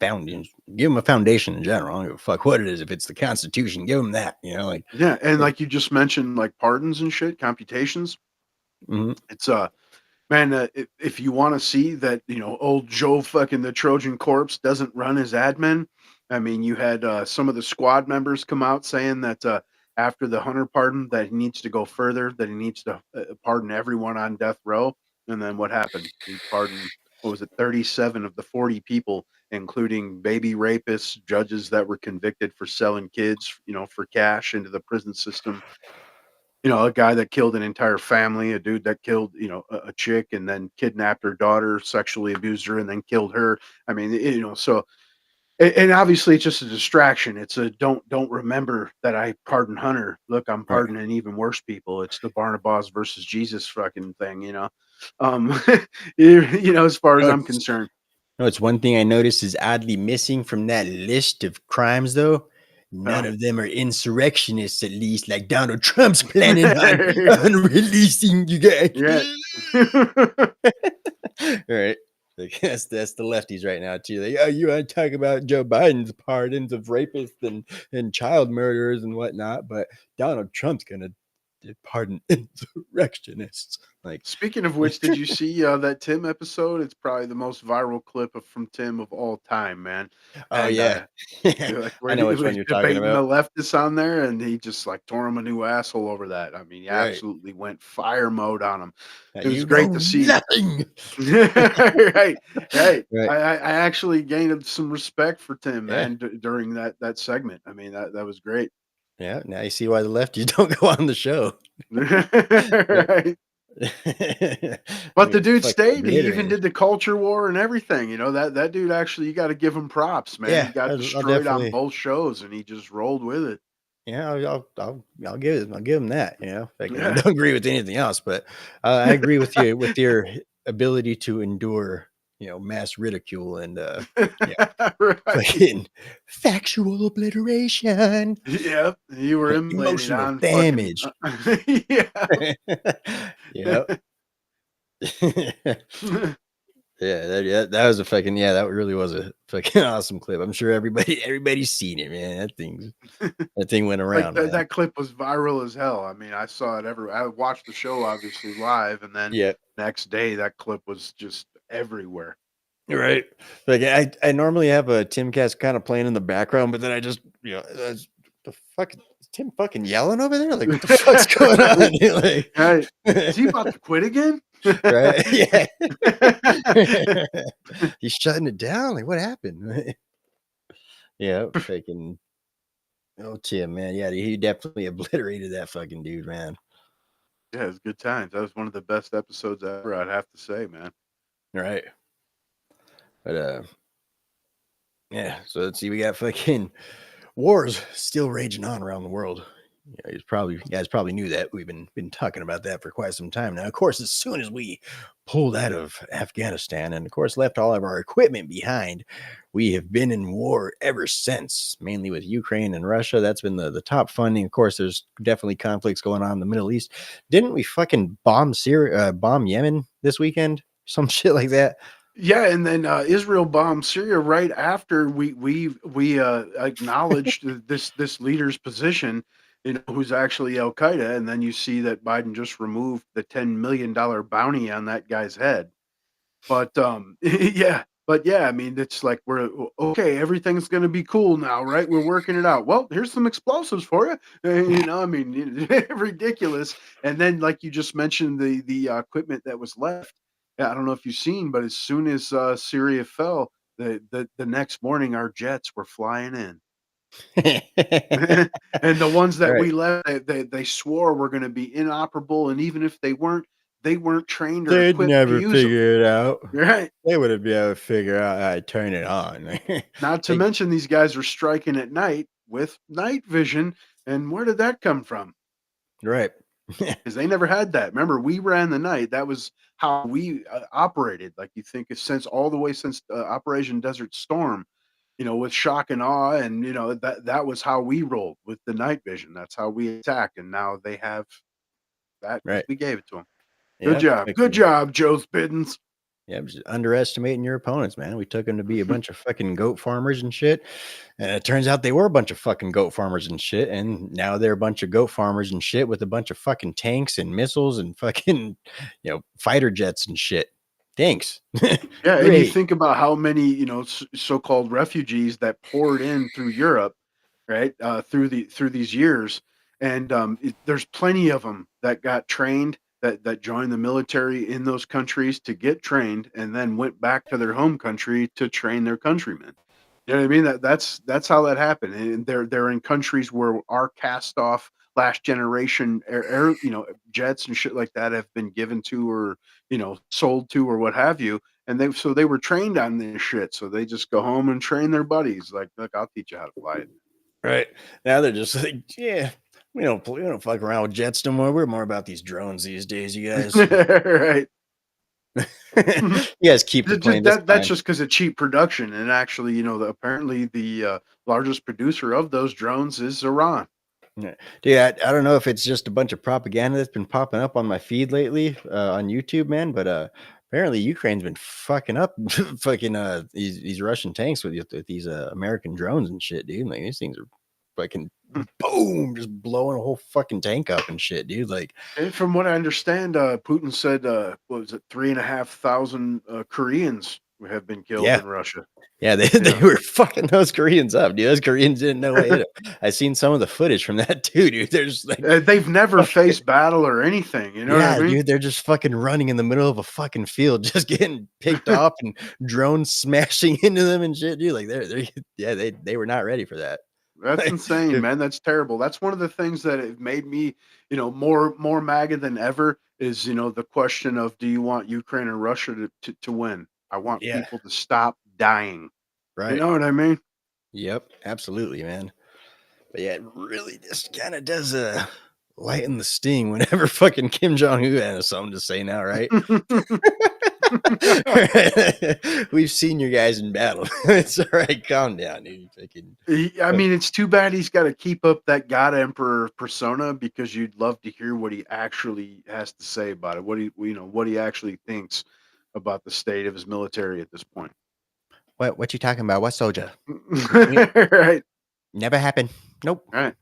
foundation. Give them a foundation in general. I don't give a fuck what it is. If it's the Constitution, give them that. And like you just mentioned, like pardons and shit, computations. Mm-hmm. It's man, if you want to see that, old Joe fucking the Trojan corpse doesn't run his admin. I mean, you had some of the squad members come out saying that after the Hunter pardon, that he needs to go further, that he needs to pardon everyone on death row. And then what happened? He pardoned, 37 of the 40 people, including baby rapists, judges that were convicted for selling kids, for cash into the prison system. A guy that killed an entire family, a dude that killed, a chick and then kidnapped her daughter, sexually abused her, and then killed her. I mean, so, and obviously it's just a distraction. It's a don't remember that I pardoned Hunter. Look, I'm pardoning even worse people. It's the Barnabas versus Jesus fucking thing, as far as I'm concerned. No, it's one thing I noticed is oddly missing from that list of crimes, though. None of them are insurrectionists, at least, like Donald Trump's planning on releasing you guys. Yeah. Right. Like, that's the lefties right now, too. Like, oh, you want to talk about Joe Biden's pardons of rapists and child murderers and whatnot, but Donald Trump's going to pardon insurrectionists. Like, speaking of which, did you see that Tim episode? It's probably the most viral clip from Tim of all time, man. Oh, and, yeah. I know which one you're talking about. The leftists on there, and he just like tore him a new asshole over that. I mean, he absolutely went fire mode on him. It was great to see. Nothing. Right. I actually gained some respect for Tim, man, during that segment. I mean, that was great. Yeah, now you see why the lefties don't go on the show. Right. But the dude stayed. He even did the culture war and everything. That dude actually, you got to give him props, man. He got destroyed on both shows, and he just rolled with it. Yeah, I'll give him that. I don't agree with anything else, but I agree with you with your ability to endure, mass ridicule and fucking factual obliteration. Yeah, you were emotional damage. Yeah. Yeah. Yeah, that was a fucking that really was a fucking awesome clip. I'm sure everybody's seen it, man. That thing went Like around, that, man. that clip was viral as hell. I mean, I saw it I watched the show obviously live, and then Yeah, next day that clip was just everywhere. right. Like I normally have a Timcast kind of playing in the background, but then I just the fuck is Tim fucking yelling over there? Like what the fuck's going on? Like, Hey, is he about to quit again? right? Yeah. He's shutting it down. Like what happened? Yeah, fucking oh Tim, man. Yeah, he definitely obliterated that fucking dude, man. Yeah, it was good times. That was one of the best episodes ever, I'd have to say, man. Right. But yeah, so let's see, we got fucking wars still raging on around the world. Yeah, you guys probably knew that. We've been talking about that for quite some time now. Of course, as soon as we pulled out of Afghanistan and of course left all of our equipment behind, we have been in war ever since, mainly with Ukraine and Russia. That's been the top funding. Of course, there's definitely conflicts going on in the Middle East. Didn't we fucking bomb Syria, bomb Yemen this weekend? Some shit like that. Yeah, and then Israel bombed Syria right after we acknowledged this leader's position, who's actually Al Qaeda, and then you see that Biden just removed the $10 million bounty on that guy's head. But yeah, I mean, it's like we're okay. Everything's gonna be cool now, right? We're working it out. Well, here's some explosives for you. I mean, ridiculous. And then, like you just mentioned, the equipment that was left. Yeah, I don't know if you've seen, but as soon as Syria fell, the next morning our jets were flying in. And the ones that Right. we left, they swore were going to be inoperable, and even if they weren't trained or They'd equipped to never use them. figure it out. Right. They wouldn't be able to figure out how to turn it on. Not to Like, mention these guys are striking at night with night vision. And where did that come from? right. Because they never had that. Remember, we ran the night. That was how we operated. Like you think, since all the way since Operation Desert Storm, with shock and awe, and that was how we rolled with the night vision. That's how we attack. And now they have that because Right. we gave it to them. Good Yeah. job. Good job, Joe Spiddens. Yeah, just underestimating your opponents, man. We took them to be a bunch of fucking goat farmers and shit. And it turns out they were a bunch of fucking goat farmers and shit. And now they're a bunch of goat farmers and shit with a bunch of fucking tanks and missiles and fucking, fighter jets and shit. Thanks. Yeah, and you Great. think about how many, so-called refugees that poured in through Europe, right? Through these years, and there's plenty of them that got trained, that joined the military in those countries to get trained, and then went back to their home country to train their countrymen. You know what I mean? That's how that happened, and they're in countries where our cast off last generation jets and shit like that have been given to, or sold to, or what have you, and they were trained on this shit, so they just go home and train their buddies. Like, look, I'll teach you how to fly it. Right. Now they're just like, yeah, we don't fuck around with jets no more. We're more about these drones these days, you guys. Right. You guys keep the plane. That's just because of cheap production, and actually, apparently the largest producer of those drones is Iran. Yeah. Dude, I don't know if it's just a bunch of propaganda that's been popping up on my feed lately on YouTube, man, but apparently Ukraine's been fucking up fucking these Russian tanks with these American drones and shit, dude. Like these things are fucking boom, just blowing a whole fucking tank up and shit, dude. Like, And from what I understand, Putin said, what was it, 3,500 Koreans have been killed yeah. in Russia. Yeah, they were fucking those Koreans up, dude. Those Koreans didn't know what hit 'em. I seen some of the footage from that too, dude. They're just like, They've never faced battle or anything. You know what I mean? dude, they're just fucking running in the middle of a fucking field, just getting picked off and drones smashing into them and shit, dude. Like they were not ready for that. That's Like, insane, dude, man. That's terrible. That's one of the things that it made me, more MAGA than ever is, the question of, do you want Ukraine or Russia to win? I want Yeah. people to stop dying. right. You know what I mean? Yep, absolutely, man. But yeah, it really just kind of does lighten the sting whenever fucking Kim Jong-un has something to say now, right? We've seen your guys in battle. It's all right. Calm down, dude. I mean, it's too bad he's got to keep up that God Emperor persona, because you'd love to hear what he actually has to say about it. What he actually thinks about the state of his military at this point. What you talking about? What soldier? Right, Never happened. Nope. right,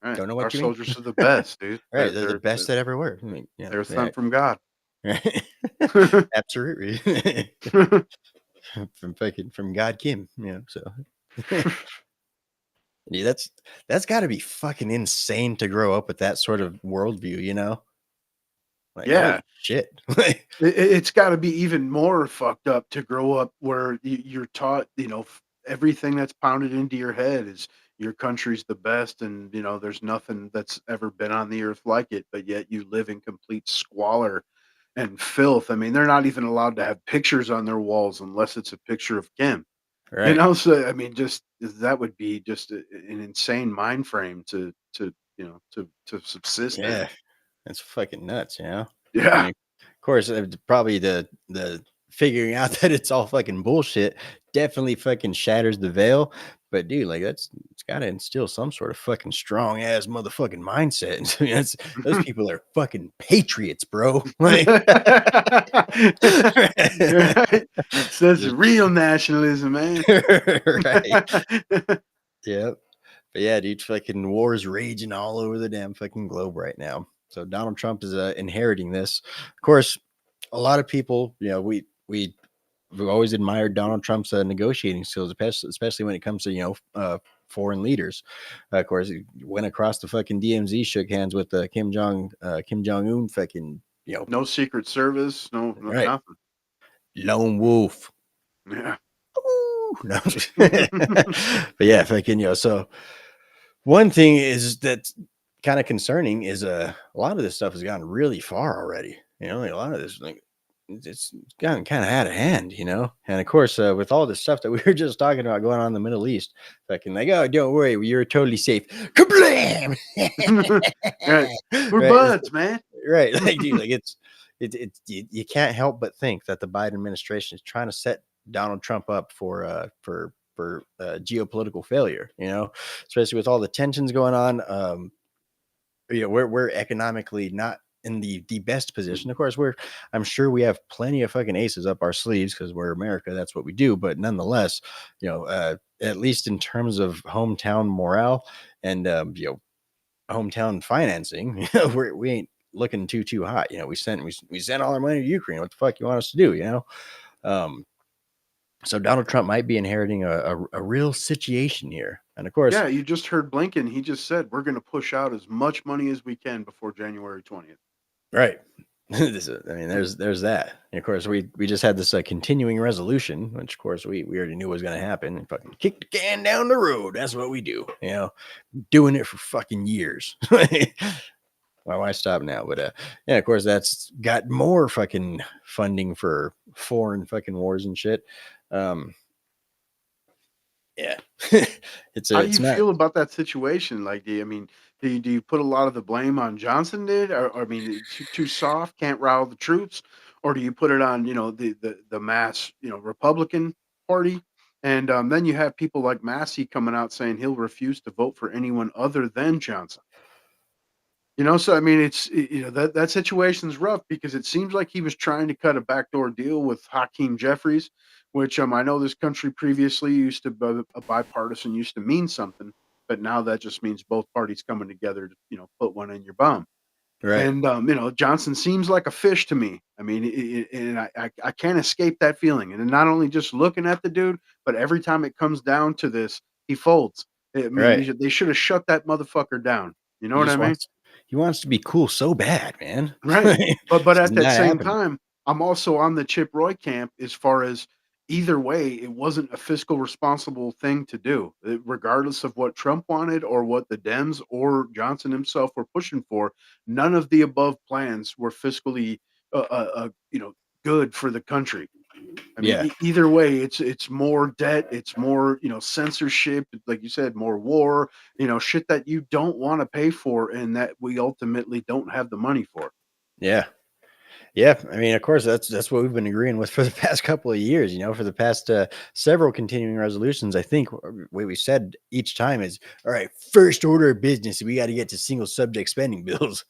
right. Don't know Our what you mean. soldiers are the best, dude. Right, they're the best that ever were. I mean, yeah, They're sent from God. right. Absolutely. from God Kim, so yeah, that's got to be fucking insane to grow up with that sort of worldview, like Yeah. holy shit. It's got to be even more fucked up to grow up where you're taught, everything that's pounded into your head is your country's the best, and there's nothing that's ever been on the earth like it, but yet you live in complete squalor and filth. I mean, they're not even allowed to have pictures on their walls unless it's a picture of Kim. Right. So I mean, just that would be just an insane mind frame to subsist in. Yeah, that's fucking nuts. I Yeah. mean, of course, probably the figuring out that it's all fucking bullshit definitely fucking shatters the veil. But dude, like it's got to instill some sort of fucking strong ass motherfucking mindset. And so those people are fucking patriots, bro. Like, Right. Says real nationalism, man. right. Yep. But yeah, dude, fucking wars raging all over the damn fucking globe right now. So Donald Trump is inheriting this. Of course, a lot of people, we've always admired Donald Trump's negotiating skills, especially when it comes to foreign leaders. Of course, he went across the fucking DMZ, shook hands with Kim Jong Un, fucking No Secret Service, no Right. nothing. lone wolf. Yeah. Ooh, no. But yeah, fucking so one thing is that's kind of concerning is a lot of this stuff has gone really far already. Like a lot of this, like it's gotten kind of out of hand, And of course, with all this stuff that we were just talking about going on in the Middle East, fucking like, oh, don't worry, you're totally safe. Kablam! Right. We're Right, buds, man. right? Like, dude, like it's you can't help but think that the Biden administration is trying to set Donald Trump up for geopolitical failure. Especially with all the tensions going on. We're economically not in the best position. Of course, I'm sure we have plenty of fucking aces up our sleeves because we're America. That's what we do. But nonetheless, at least in terms of hometown morale and hometown financing, we ain't looking too hot. We sent all our money to Ukraine. What the fuck you want us to do? So Donald Trump might be inheriting a real situation here. And of course, Yeah, you just heard Blinken. He just said we're going to push out as much money as we can before January 20th. right. There's that. And of course, we just had this continuing resolution, which of course we already knew was going to happen. And fucking kick the can down the road. That's what we do. Doing it for fucking years. Why stop now? But yeah, of course, that's got more fucking funding for foreign fucking wars and shit. Yeah, How do you feel about that situation? Like, do you put a lot of the blame on Johnson? Or I mean, too soft, can't rile the troops, or do you put it on the mass Republican Party? And then you have people like Massey coming out saying he'll refuse to vote for anyone other than Johnson. So I mean, it's that situation's rough because it seems like he was trying to cut a backdoor deal with Hakeem Jeffries, which I know this country previously used to be a bipartisan used to mean something, but now that just means both parties coming together to put one in your bum. right. And Johnson seems like a fish to me. I mean, and I can't escape that feeling. And not only just looking at the dude, but every time it comes down to this, he folds. I mean, Right. they should have shut that motherfucker down. You know what I mean? He wants to be cool so bad, man. Right. But It's at that not same happening. time, I'm also on the Chip Roy camp as far as either way, it wasn't a fiscal responsible thing to do, regardless of what Trump wanted or what the Dems or Johnson himself were pushing for. None of the above plans were fiscally, good for the country. I mean, Yeah. either way, it's more debt, it's more censorship, like you said, more war, shit that you don't want to pay for, and that we ultimately don't have the money for. Yeah. Yeah. I mean, of course, that's what we've been agreeing with for the past couple of years, for the past several continuing resolutions. I think what we said each time is, all right, first order of business, we got to get to single subject spending bills.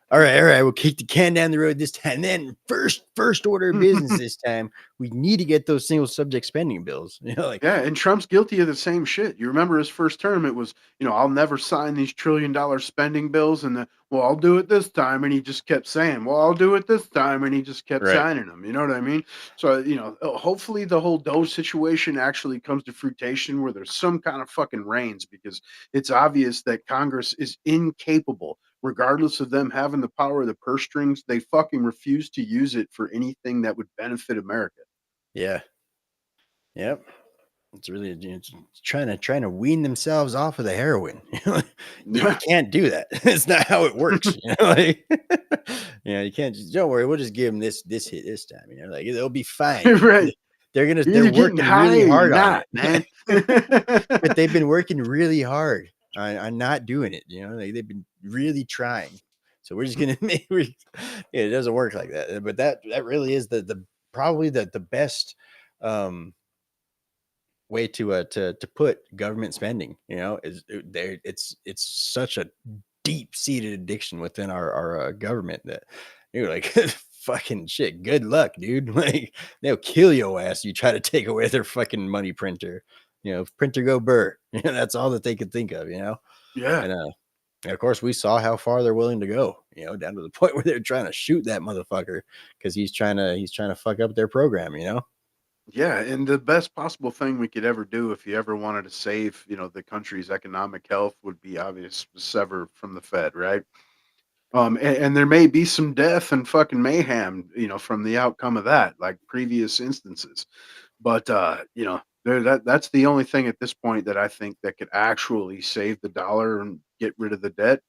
all right, we'll kick the can down the road this time. Then first order of business this time, we need to get those single subject spending bills. You know, like Yeah, and Trump's guilty of the same shit. You remember his first term, it was, I'll never sign these $1 trillion spending bills. And well, I'll do it this time. And he just kept saying, well, I'll do it this time. And he just kept right. signing them. You know what I mean? So, hopefully the whole Doge situation actually comes to fruition where there's some kind of fucking reins, because it's obvious that Congress is incapable, regardless of them having the power of the purse strings. They fucking refuse to use it for anything that would benefit America. Yeah. Yep. It's really it's trying to wean themselves off of the heroin. You can't do that. It's not how it works. Like, you can't just, don't worry, we'll just give them this hit this time. Like it'll be fine. Right. They're You're working high really or hard on not, it, man. but they've been working really hard on not doing it. They've been really trying. So we're just gonna make it doesn't work like that. But that really is the probably the best way to put government spending, is there. It's such a deep-seated addiction within our government that you're like fucking shit, good luck, dude. Like they'll kill your ass. You try to take away their fucking money printer, printer go burr. That's all that they could think of, Yeah. And of course we saw how far they're willing to go, down to the point where they're trying to shoot that motherfucker because he's trying to fuck up their program, Yeah, and the best possible thing we could ever do if you ever wanted to save, the country's economic health would be obvious sever from the Fed, right? And there may be some death and fucking mayhem, from the outcome of that, like previous instances. But that's the only thing at this point that I think that could actually save the dollar and get rid of the debt.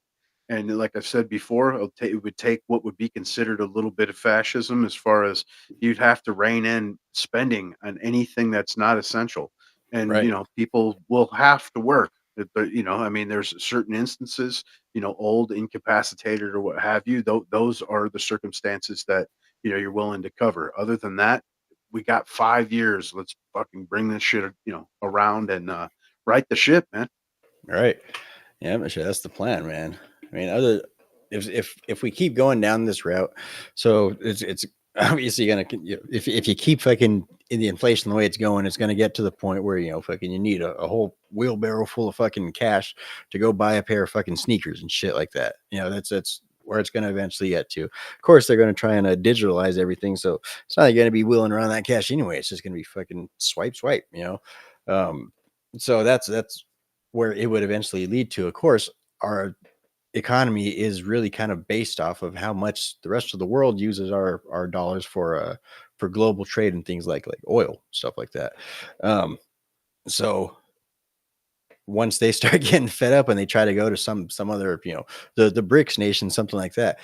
And like I said before, it would take what would be considered a little bit of fascism, as far as you'd have to rein in spending on anything that's not essential. And, Right. People will have to work. But, I mean, there's certain instances, old, incapacitated, or what have you. Those are the circumstances that, you're willing to cover. Other than that, we got 5 years. Let's fucking bring this shit, around and right the ship, man. All right. Yeah, I'm sure that's the plan, man. I mean, if we keep going down this route, so it's obviously gonna, if you keep fucking in the inflation the way it's going, it's gonna get to the point where fucking you need a whole wheelbarrow full of fucking cash to go buy a pair of fucking sneakers and shit like that. That's where it's gonna eventually get to. Of course, they're gonna try and digitalize everything, so it's not gonna be wheeling around that cash anyway. It's just gonna be fucking swipe. So that's where it would eventually lead to. Of course, our economy is really kind of based off of how much the rest of the world uses our dollars for global trade and things like oil, stuff like that. So once they start getting fed up and they try to go to some other, the BRICS nation, something like that,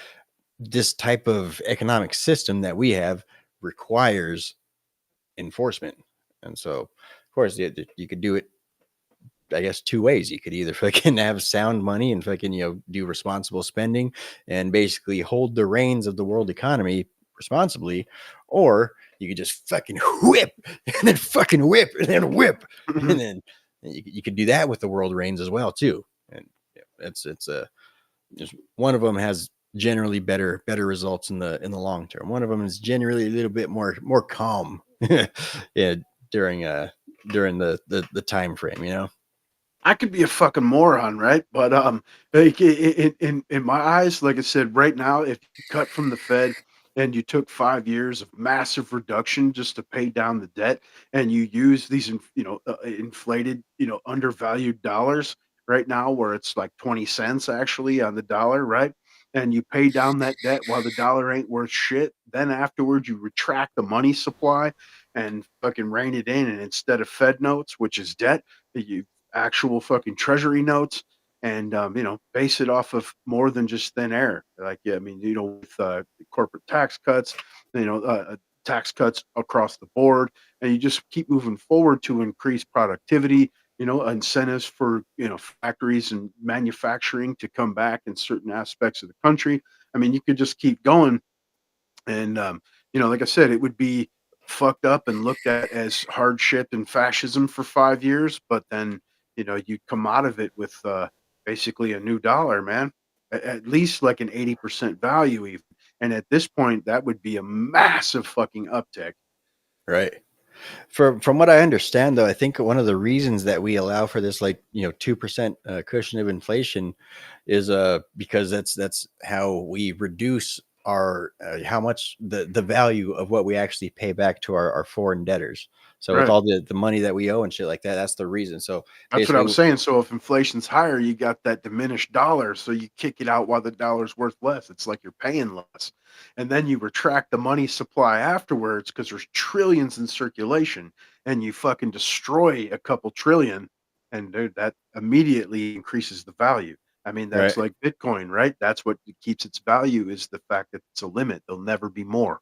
this type of economic system that we have requires enforcement. And so, of course, you could do it, I guess, two ways. You could either fucking have sound money and fucking, do responsible spending and basically hold the reins of the world economy responsibly, or you could just fucking whip and then fucking whip and then whip. And then you could do that with the world reins as well too. And it's just one of them has generally better results in the long term. One of them is generally a little bit more calm yeah, during the time frame, I could be a fucking moron, right? But like in my eyes, like I said, right now, if you cut from the Fed and you took 5 years of massive reduction just to pay down the debt, and you use these, inflated, undervalued dollars right now, where it's like 20 cents actually on the dollar, right? And you pay down that debt while the dollar ain't worth shit. Then afterwards, you retract the money supply and fucking rein it in. And instead of Fed notes, which is debt, you actual fucking treasury notes, and base it off of more than just thin air. Like, yeah, I mean, with corporate tax cuts, tax cuts across the board, and you just keep moving forward to increase productivity, incentives for factories and manufacturing to come back in certain aspects of the country. I mean, you could just keep going. And like I said, it would be fucked up and looked at as hardship and fascism for 5 years, but then you come out of it with basically a new dollar, man. at least like an 80% value even. And at this point, that would be a massive fucking uptick. Right. From what I understand, though, I think one of the reasons that we allow for this, like 2% cushion of inflation, is because that's how we reduce our how much the value of what we actually pay back to our foreign debtors. So with Right. all the money that we owe and shit like that, that's the reason. So That's what I'm basically, saying. So if inflation's higher, you got that diminished dollar. So you kick it out while the dollar's worth less. It's like you're paying less. And then you retract the money supply afterwards because there's trillions in circulation and you fucking destroy a couple trillion. And dude, that immediately increases the value. I mean, right? that's like Bitcoin, right? That's what keeps its value is the fact that it's a limit. There'll never be more. Of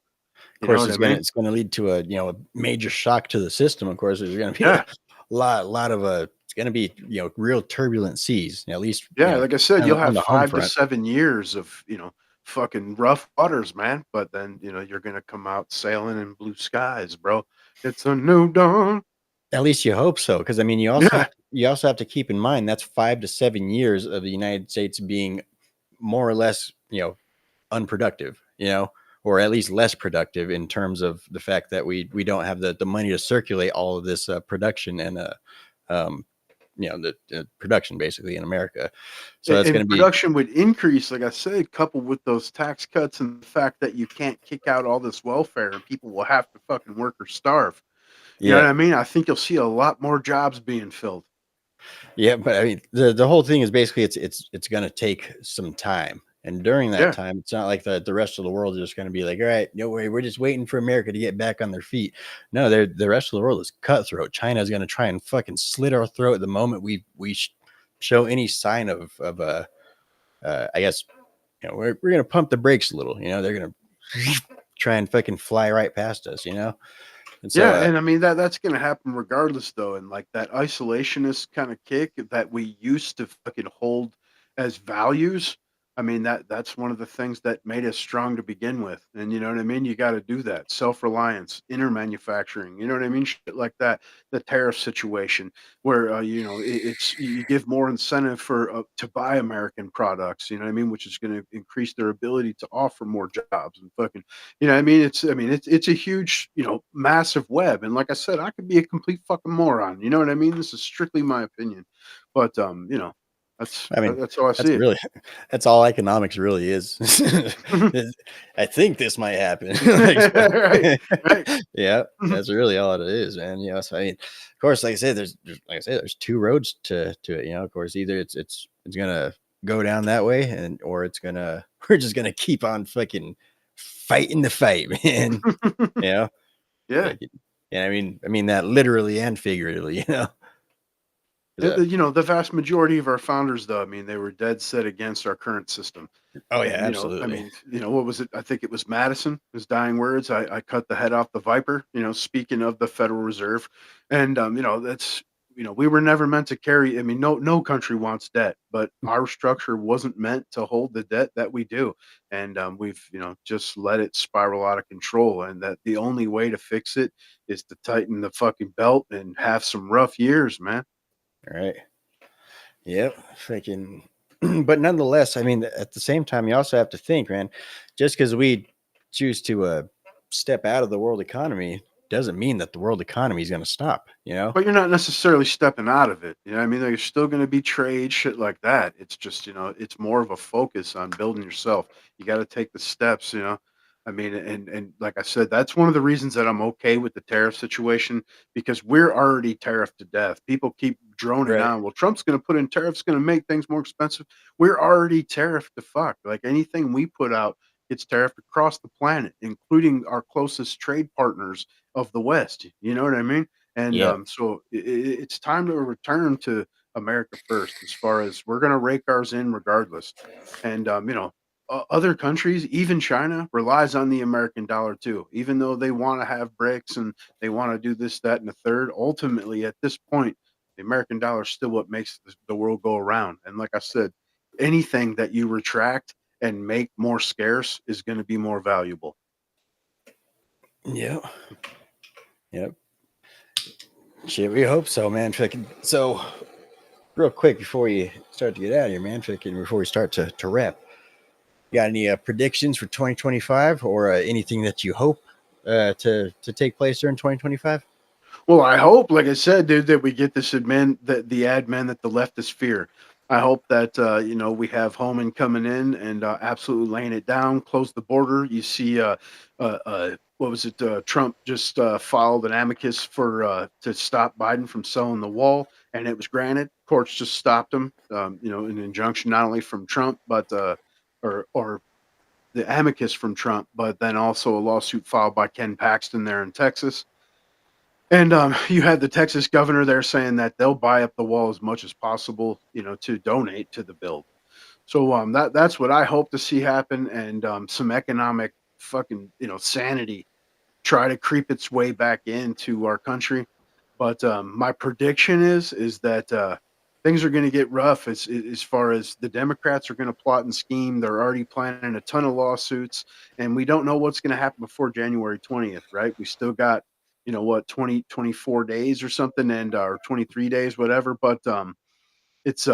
You know course, what I mean? it's gonna lead to a major shock to the system. Of course, there's gonna be a Yeah. lot of it's gonna be real turbulent seas. At least Yeah, like I said, you'll on have the home 5 to front. 7 years of, fucking rough waters, man, but then, you're gonna come out sailing in blue skies, bro. It's a new dawn. At least you hope so, because I mean, Yeah, you also have to keep in mind that's 5 to 7 years of the United States being more or less, unproductive, or at least less productive in terms of the fact that we don't have the money to circulate all of this production and um, the production basically in America. So that's going and to be production would increase, like I said, coupled with those tax cuts and the fact that you can't kick out all this welfare and people will have to fucking work or starve. You know what yeah. I mean? I think you'll see a lot more jobs being filled. Yeah, but I mean, the whole thing is basically it's going to take some time, and during that Yeah. time, it's not like the rest of the world is just going to be like, all right, no worry, we're just waiting for America to get back on their feet. No, the rest of the world is cutthroat. China is going to try and fucking slit our throat the moment we show any sign of I guess we're going to pump the brakes a little. They're going to try and fucking fly right past us. And so Yeah, and I mean that's gonna happen regardless though, and like that isolationist kind of kick that we used to fucking hold as values. I mean that's one of the things that made us strong to begin with. And you know what I mean? You got to do that. Self-reliance, inner manufacturing, you know what I mean? Shit like that. The tariff situation where it's you give more incentive for to buy American products, you know what I mean, which is going to increase their ability to offer more jobs and fucking you know, what I mean, it's a huge, massive web. And like I said, I could be a complete fucking moron. You know what I mean? This is strictly my opinion, but that's I mean, that's how I that's see it. really that's all economics really is. I think this might happen. Right, right. Yeah, that's really all it is, man. So I mean, of course, like I said, there's two roads to it. Of course, either it's gonna go down that way, or we're just gonna keep on fucking fighting the fight, man. You know, Yeah. like, yeah. I mean that literally and figuratively. 'Cause, The vast majority of our founders, though, I mean, they were dead set against our current system. oh yeah, And, I absolutely. mean, what was it? I think it was Madison, his dying words. I cut the head off the viper, speaking of the Federal Reserve. And, that's, we were never meant to carry. I mean, no country wants debt, but our structure wasn't meant to hold the debt that we do. And we've, just let it spiral out of control. And that the only way to fix it is to tighten the fucking belt and have some rough years, man. All right. Yep. Freaking. But nonetheless, I mean, at the same time, you also have to think, man, just because we choose to step out of the world economy doesn't mean that the world economy is going to stop, But you're not necessarily stepping out of it. You know what I mean? There's still going to be trade, shit like that. It's just, it's more of a focus on building yourself. You got to take the steps. I mean, and like I said, that's one of the reasons that I'm okay with the tariff situation because we're already tariffed to death. People keep droning Right. on. Well, Trump's going to put in tariffs, going to make things more expensive. We're already tariffed to fuck. Like anything we put out gets tariffed across the planet, including our closest trade partners of the West. You know what I mean? And Yep. so it's time to return to America first, as far as we're going to rake ours in regardless. And, other countries, even China, relies on the American dollar too, even though they want to have BRICS and they want to do this, that, and the third. Ultimately, at this point, the American dollar is still what makes the world go around. And like I said, anything that you retract and make more scarce is going to be more valuable. Yep. Yep. Shit, we hope so, man. Freaking. So, real quick before you start to get out of here, man, freaking, before we start to wrap, got any predictions for 2025 or anything that you hope to take place during 2025? Well, I hope, like I said, dude, that we get this admin that the admin that the leftists fear. I hope that we have Holman coming in and absolutely laying it down, close the border. You see, what was it? Trump just filed an amicus for to stop Biden from selling the wall, and it was granted. Courts just stopped him. An injunction not only from Trump, but or the amicus from Trump, but then also a lawsuit filed by Ken Paxton there in Texas. And you had the Texas governor there saying that they'll buy up the wall as much as possible, to donate to the build. So that's what I hope to see happen, and some economic fucking sanity try to creep its way back into our country. But my prediction is that things are going to get rough as far as the Democrats are going to plot and scheme. They're already planning a ton of lawsuits, and we don't know what's going to happen before January 20th, right? We still got 24 days or something, and or 23 days, whatever. But it's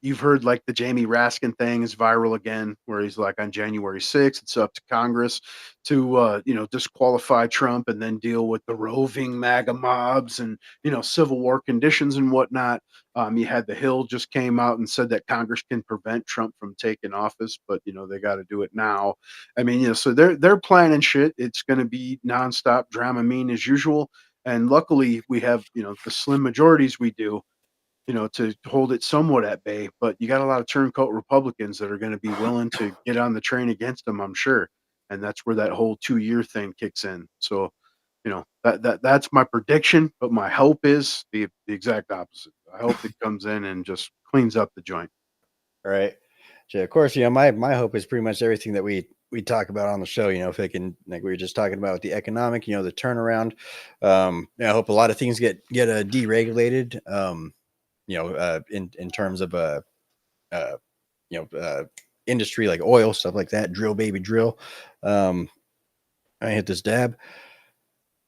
you've heard like the Jamie Raskin thing is viral again, where he's like, on January 6th, it's up to Congress to disqualify Trump and then deal with the roving MAGA mobs and civil war conditions and whatnot. You had the Hill just came out and said that Congress can prevent Trump from taking office, but they got to do it now. I mean, so they're planning shit. It's going to be nonstop drama, mean as usual. And luckily, we have the slim majorities we do to hold it somewhat at bay. But you got a lot of turncoat Republicans that are going to be willing to get on the train against them, I'm sure. And that's where that whole 2-year thing kicks in. So, that's my prediction, but my hope is the exact opposite. I hope it comes in and just cleans up the joint. Right. So of course, my hope is pretty much everything that we talk about on the show. If it can, like we were just talking about the economic, the turnaround. I hope a lot of things get deregulated. In terms of industry like oil, stuff like that, drill baby drill. I hit this dab.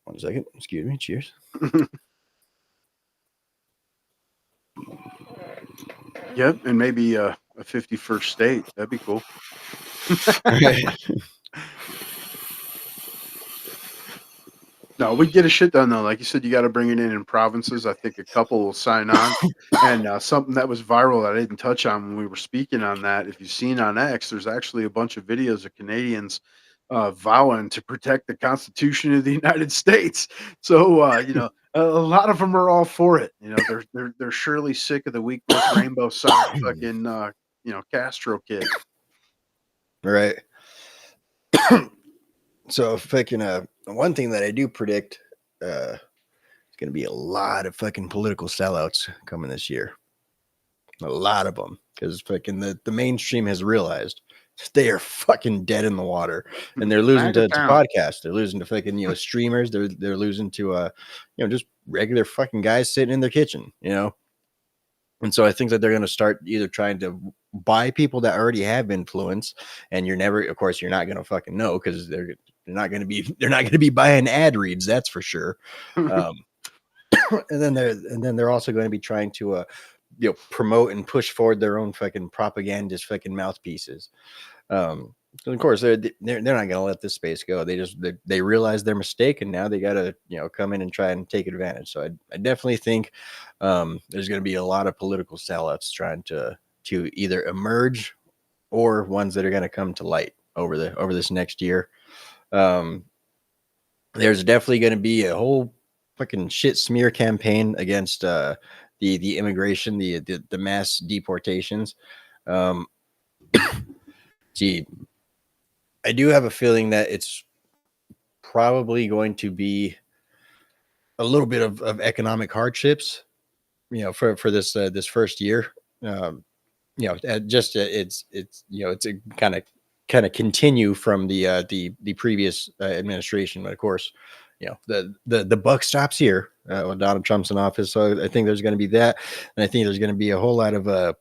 1 second, excuse me. Cheers. Yep, and maybe a 51st state. That'd be cool. No, we get a shit done though. Like you said, you got to bring it in provinces. I think a couple will sign on. And something that was viral that I didn't touch on when we were speaking on that. If you've seen on X, there's actually a bunch of videos of Canadians vowing to protect the Constitution of the United States. So a lot of them are all for it. They're surely sick of the weak-lip rainbow sock fucking Castro kid. Right. So if I can, one thing that I do predict, it's going to be a lot of fucking political sellouts coming this year. A lot of them, because fucking the mainstream has realized they are fucking dead in the water, and they're losing to podcasts. They're losing to fucking streamers. They're losing to just regular fucking guys sitting in their kitchen. And so I think that they're going to start either trying to buy people that already have influence, and of course, you're not going to fucking know because they're not going to be buying ad reads. That's for sure. And then they're also going to be trying to promote and push forward their own fucking propagandist fucking mouthpieces. Of course, they're not going to let this space go. They realize their mistake, and now they got to come in and try and take advantage. So I definitely think there's going to be a lot of political sellouts trying to either emerge or ones that are going to come to light over this next year. There's definitely going to be a whole fucking shit smear campaign against the immigration, the mass deportations. Gee, I do have a feeling that it's probably going to be a little bit of economic hardships, for this first year. It's a kind of continue from the previous administration, but of course, the buck stops here when Donald Trump's in office. So I think there's going to be that, and I think there's going to be a whole lot of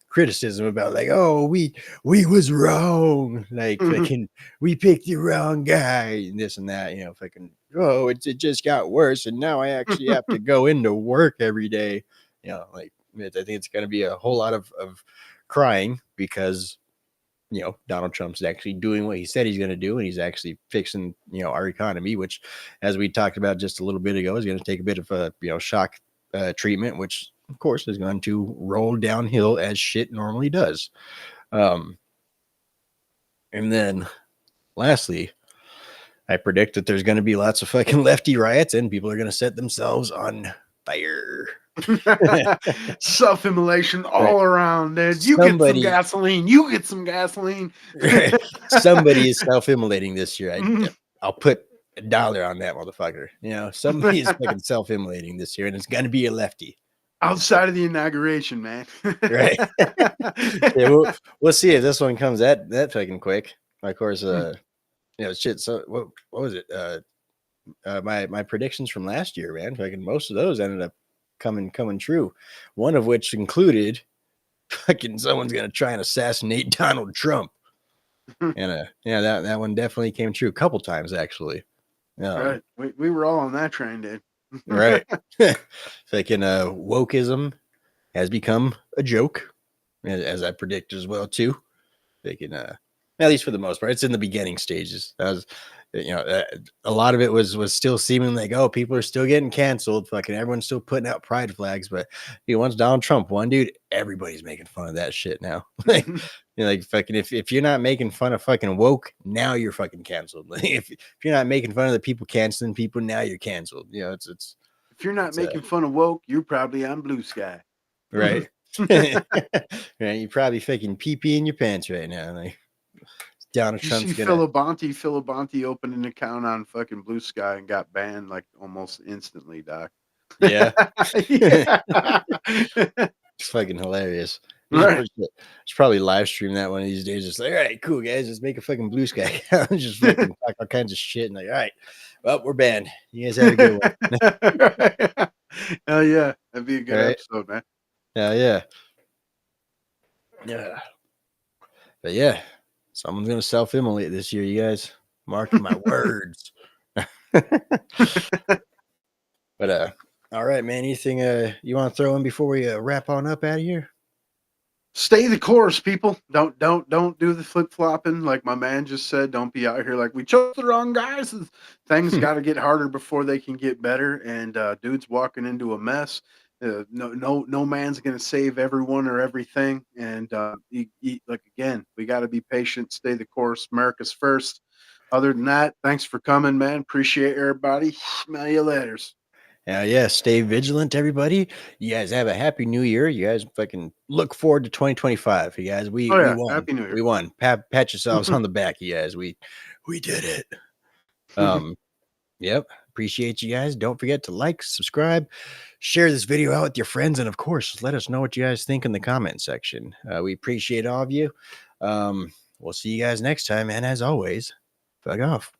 criticism about like, oh, we was wrong, like fucking we picked the wrong guy and this and that, fucking it just got worse and now I actually have to go into work every day. I think it's going to be a whole lot of crying because Donald Trump's actually doing what he said he's going to do, and he's actually fixing, our economy, which, as we talked about just a little bit ago, is going to take a bit of a, shock treatment, which of course is going to roll downhill as shit normally does. And then lastly, I predict that there's going to be lots of fucking lefty riots and people are going to set themselves on fire. Self-immolation all around, dude. You get some gasoline. You get some gasoline. Right. Somebody is self-immolating this year. I'll put $1 on that motherfucker. Somebody is fucking self-immolating this year, and it's gonna be a lefty. Outside of the inauguration, man. Right. Yeah, we'll see if this one comes that fucking quick. Of course, shit. So what was it? My predictions from last year, man. Fucking most of those ended up coming true. One of which included fucking someone's gonna try and assassinate Donald Trump. And that one definitely came true a couple times actually. Right. We were all on that train, dude. Right. Fucking wokeism has become a joke, as I predicted as well too. They can at least for the most part, it's in the beginning stages. That was, a lot of it was still seeming like, oh, people are still getting canceled. Fucking everyone's still putting out pride flags. But once Donald Trump won, dude, everybody's making fun of that shit now. Like fucking if you're not making fun of fucking woke, now you're fucking canceled. Like, if you're not making fun of the people canceling people, now you're canceled. It's if you're not making fun of woke, you're probably on Blue Sky. Right. Right. You're probably fucking pee-pee in your pants right now. Like Donald Trump's Philabonte opened an account on fucking Blue Sky and got banned like almost instantly, Doc. Yeah. It's fucking hilarious. Right. Should probably live stream that one of these days. Just like, all right, cool guys, just make a fucking Blue Sky account. Just fucking talk all kinds of shit and like, all right, well, we're banned. You guys have a good one. Hell yeah, that'd be a good episode, man. Hell yeah. Yeah. But yeah, someone's gonna self-immolate this year, you guys. Mark my words. But all right, man. Anything you want to throw in before we wrap on up out of here? Stay the course, people. Don't do the flip-flopping like my man just said. Don't be out here like we chose the wrong guys. Things got to get harder before they can get better. And dude's walking into a mess. No man's gonna save everyone or everything. And like again, we got to be patient. Stay the course. America's first. Other than that, thanks for coming, man. Appreciate everybody. Smell you later. Yeah, stay vigilant, everybody. You guys have a happy new year. You guys fucking look forward to 2025. You guys, we won. Happy New Year. We won. Pat yourselves on the back, you guys. We did it. Yep. Appreciate you guys. Don't forget to like, subscribe, share this video out with your friends, and of course, let us know what you guys think in the comment section. We appreciate all of you. We'll see you guys next time, and as always, fuck off.